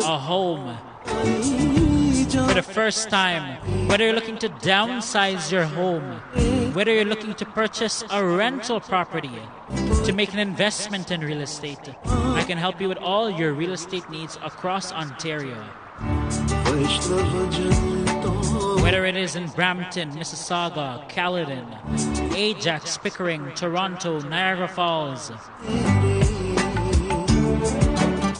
a home for the first time, whether you're looking to downsize your home, whether you're looking to purchase a rental property, to make an investment in real estate, I can help you with all your real estate needs across Ontario. Whether it is in Brampton, Mississauga, Caledon, Ajax, Pickering, Toronto, Niagara Falls,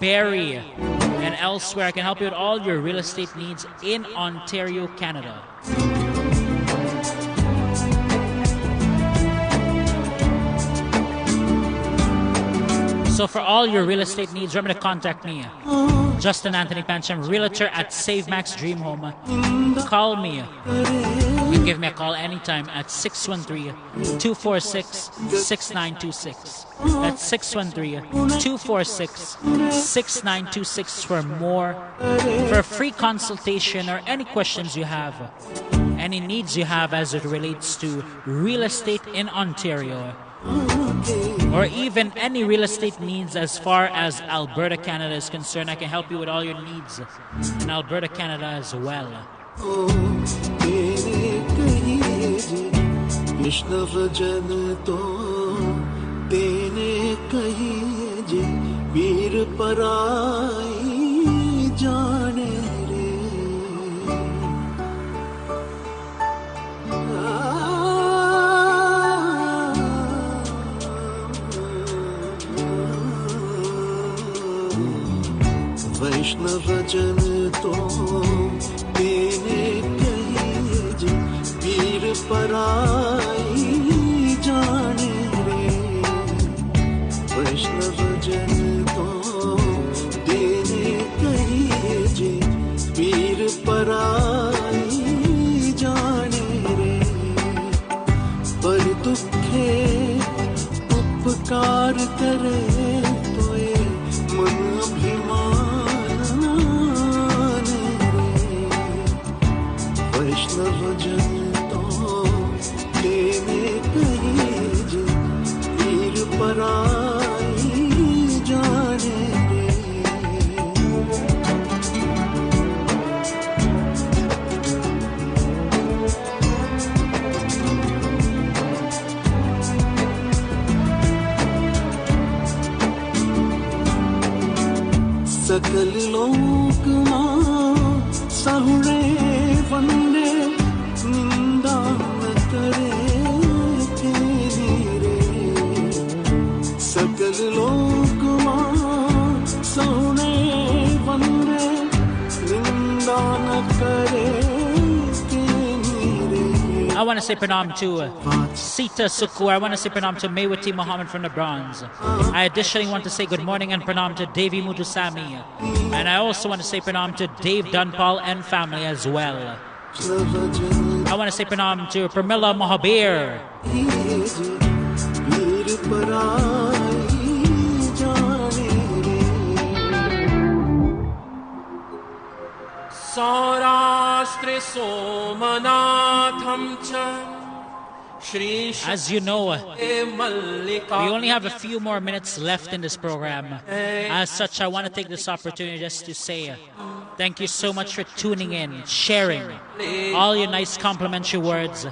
Barrie, and elsewhere, I can help you with all your real estate needs in Ontario, Canada. So for all your real estate needs, remember to contact me, Justin Anthony Pancham, realtor at Save Max Dream Home. Call me. You can give me a call anytime at 613-246-6926. That's 613-246-6926 for a free consultation or any questions you have, any needs you have as it relates to real estate in Ontario, or even any real estate needs as far as Alberta, Canada is concerned. I can help you with all your needs in Alberta, Canada as well. वैष्णव जन तो तेने कही वीर पराई जाने रे वैष्णव जन तो तेने कही वीर पराई जाने रे पर दुखे उपकार करे तो ये मन अभिमान वैष्णव जन तो तेने कही वीर पराई जाने रे सकल लोक मां सहुणे वंदे निंदा न करे तेरी रे सकल लोक मां सहुणे वंदे निंदा न करे तेरी रे I want to say pranam to Sita Sukku. I want to say pranam to Mewati Muhammad from the Bronze. I additionally want to say good morning and pranam to Devi Mutusami. And I also want to say pranam to Dave Dunpal and family as well. I want to say pranam to Pramila Mohabir. Saurashtre Somanatham cha As you know, we only have a few more minutes left in this program. As such, I want to take this opportunity just to say thank you so much for tuning in, sharing all your nice complimentary words.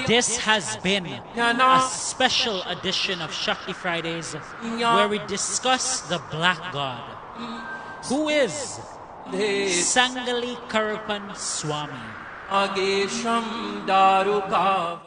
This has been a special edition of Shakti Fridays where we discuss the Black God. Who is Sangili Karrpua Swamy? Agesham Daruka.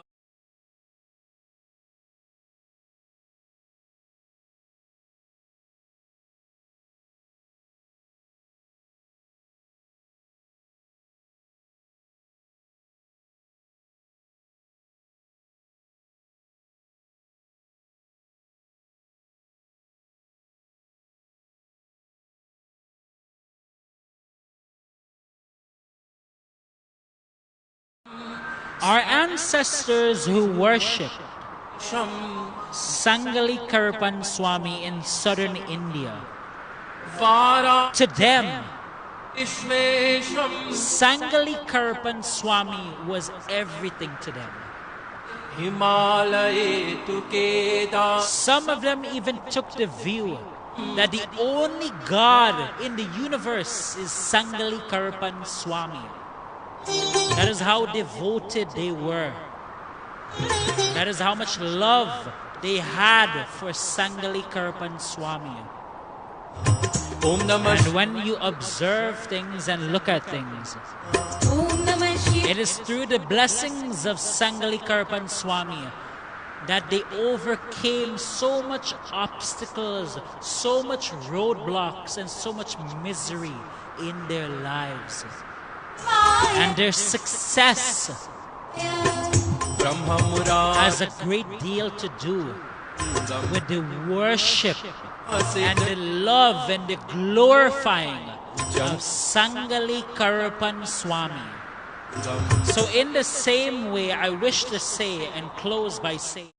Our ancestors who worshipped Sangili Karrpua Swamy in southern India, to them, Sangili Karrpua Swamy was everything to them. Some of them even took the view that the only God in the universe is Sangili Karrpua Swamy. That is how devoted they were. That is how much love they had for Sangili Karrpua Swamy. And when you observe things and look at things, It is through the blessings of Sangili Karrpua Swamy that they overcame so much obstacles, so much roadblocks, and so much misery in their lives. And their success has a great deal to do with the worship and the love and the glorifying of Sangili Karrpua Swamy. So in the same way, I wish to say and close by saying,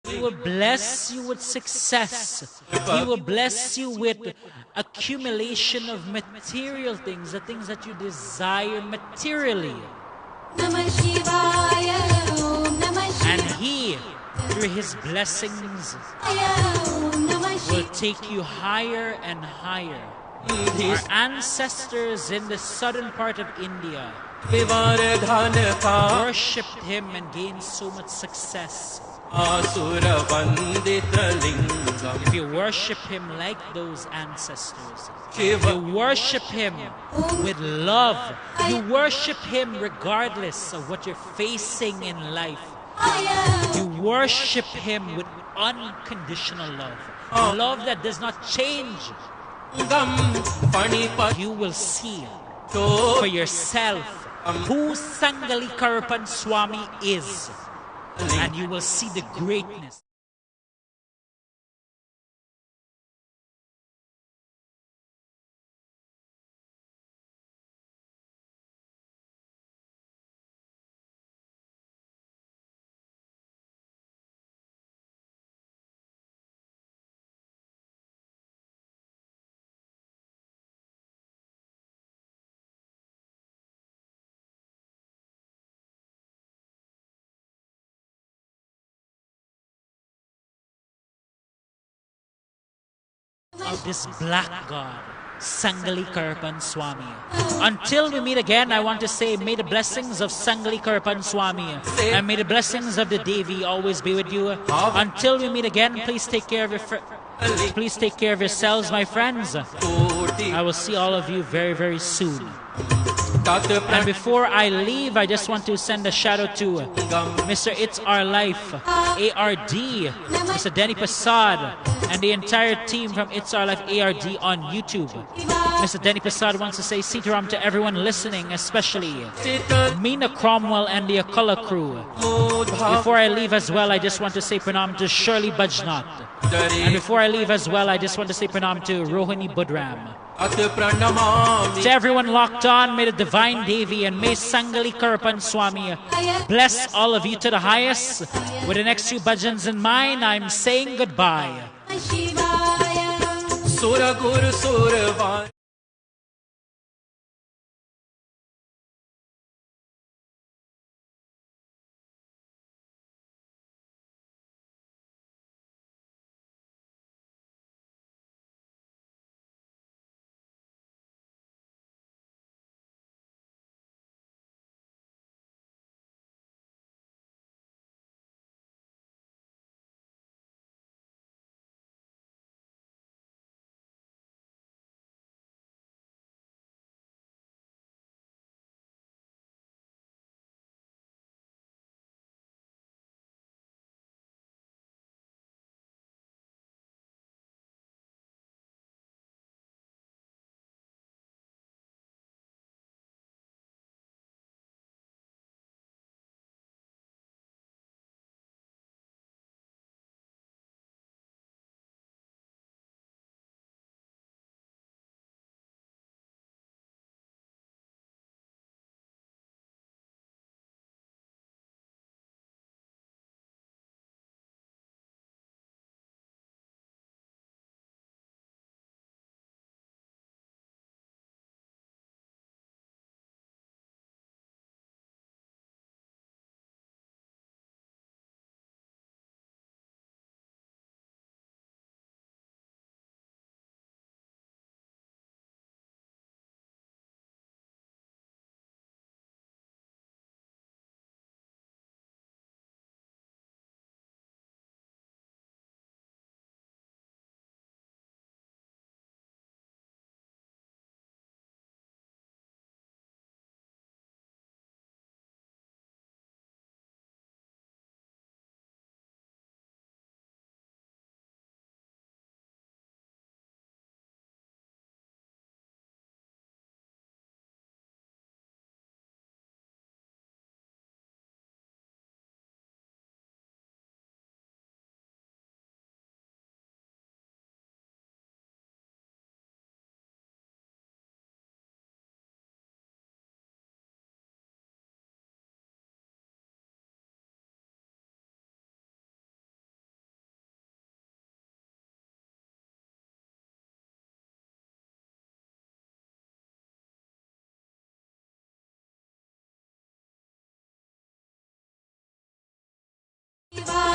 He will bless you with success. He will bless you with accumulation of material things, the things that you desire materially. And He, through His blessings, will take you higher and higher. Our ancestors in the southern part of India worshipped Him and gained so much success. If you worship Him like those ancestors, if you worship Him with love, you worship Him regardless of what you're facing in life. You worship Him with unconditional love, love that does not change. You will see for yourself who Sangili Karrpua Swamy is. And you will see the greatness. Of this black god, Sangili Karrpua Swamy. Until we meet again, I want to say, may the blessings of Sangili Karrpua Swamy and may the blessings of the Devi always be with you. Until we meet again, please take care of yourselves, my friends. I will see all of you very, very soon. And before I leave, I just want to send a shout out to Mr. It's Our Life, ARD, Mr. Denny Passad, and the entire team from It's Our Life ARD on YouTube. Mr. Denny Passad wants to say Sitaram to everyone listening, especially Mina Cromwell and the Akala crew. Before I leave as well, I just want to say pranam to Shirley Bajnat. And before I leave as well, I just want to say pranam to Rohini Budram. To everyone locked on, may the Divine Devi and may Sangili Karrpua Swamy bless all of you to the highest. With the next few bhajans in mind, I'm saying goodbye.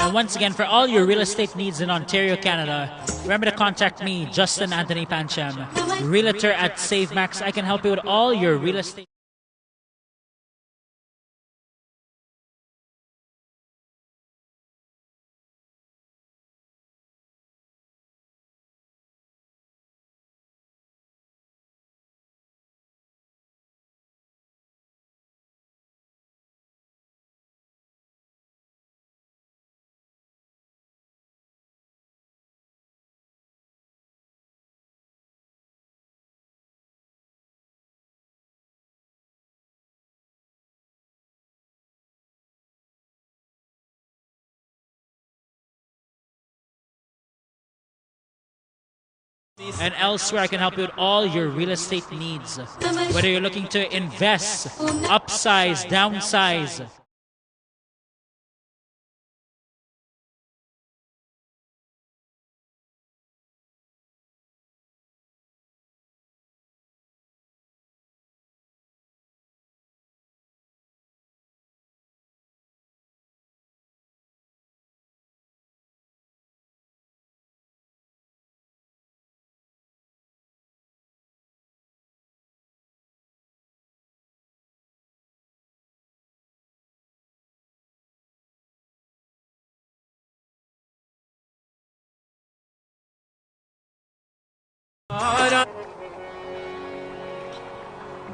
And once again, for all your real estate needs in Ontario, Canada, remember to contact me, Justin Anthony Pancham, realtor at SaveMax. I can help you with all your real estate. And elsewhere, I can help you with all your real estate needs. Whether you're looking to invest, upsize, downsize.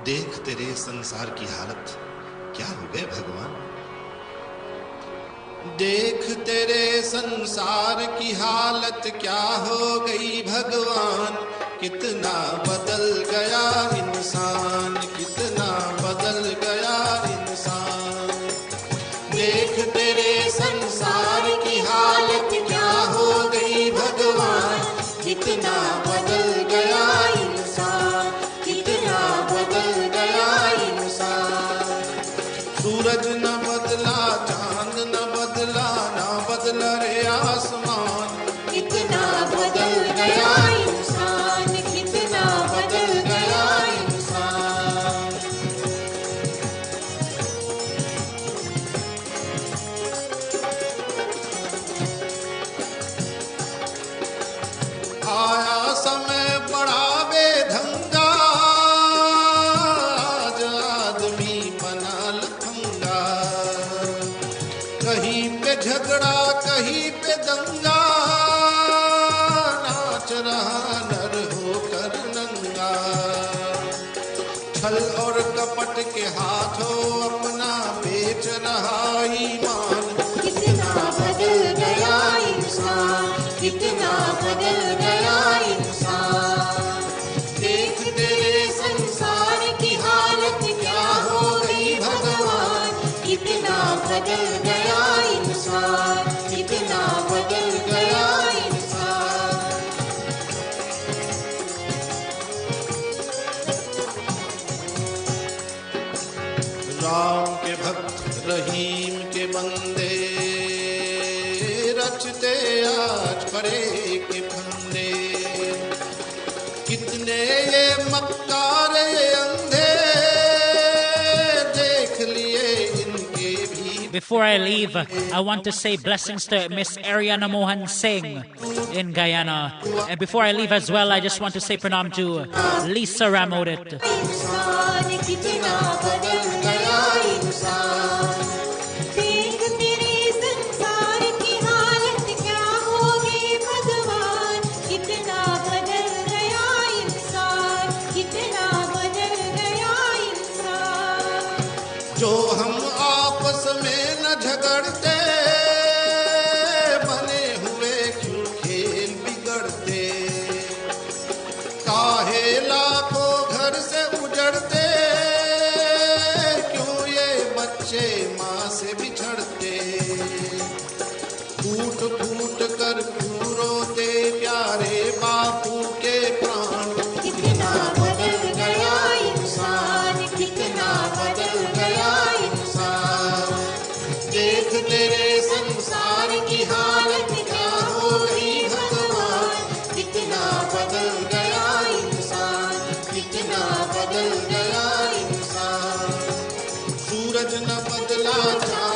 देख तेरे संसार की हालत क्या हो गए भगवान। देख तेरे संसार की हालत क्या हो गई भगवान। कितना बदल गया इंसान, कितना बदल गया इंसान। देख तेरे संसार की हालत क्या हो गई भगवान। कितना बदल गया इंसान, कितना बदल गया इंसान। सूरज न बदला, चांद न बदला, ना बदला रे आसमान। कितना बदल गया इंसान, कितना बदल गया इंसान। आया समय बड़ा बेढंगा, आज आदमी बना लफंगा। कहीं पे झगड़ा कहीं पे दंगा, नाच रहा नर होकर नंगा। छल और कपट के हाथों अपना बेच रहा ईमान। कितना बदल गया इंसान, कितना बदल गया इंसान। देख तेरे संसार की हालत क्या हो गई भगवान। कितना बदल गया इंसान, कितना बदल गया इंसान। राम के भक्त रहीम के बंदे, रचते आज परे के फंदे। कितने ये मक्कारे अंधे, देख लिए इनके भी। Before I leave, I want to say blessings to Miss Ariana Mohan Singh in Guyana. And before I leave as well, I just want to say pranam to Lisa Ramodit. इंसान कितना बदल गया इंसान। देख तेरे संसार की हालत क्या हो गई भगवान। कितना बदल गया इंसान, कितना बदल गया इंसान। जो हम आपस में न झगड़ते, बने हुए क्यों खेल बिगड़ते। काहे लाखों घर से उजड़ते, क्यों ये बच्चे माँ से बिछड़ते। फूट फूट कर क्यों रोते प्यारे बापू के प्राण। कितना बदल गया इंसान, कितना बदल गया इंसान। देख तेरे संसार की हालत क्या हो गई भगवान। कितना बदल गया इंसान, कितना बदल गया इंसान। सूरज न बदला, चांद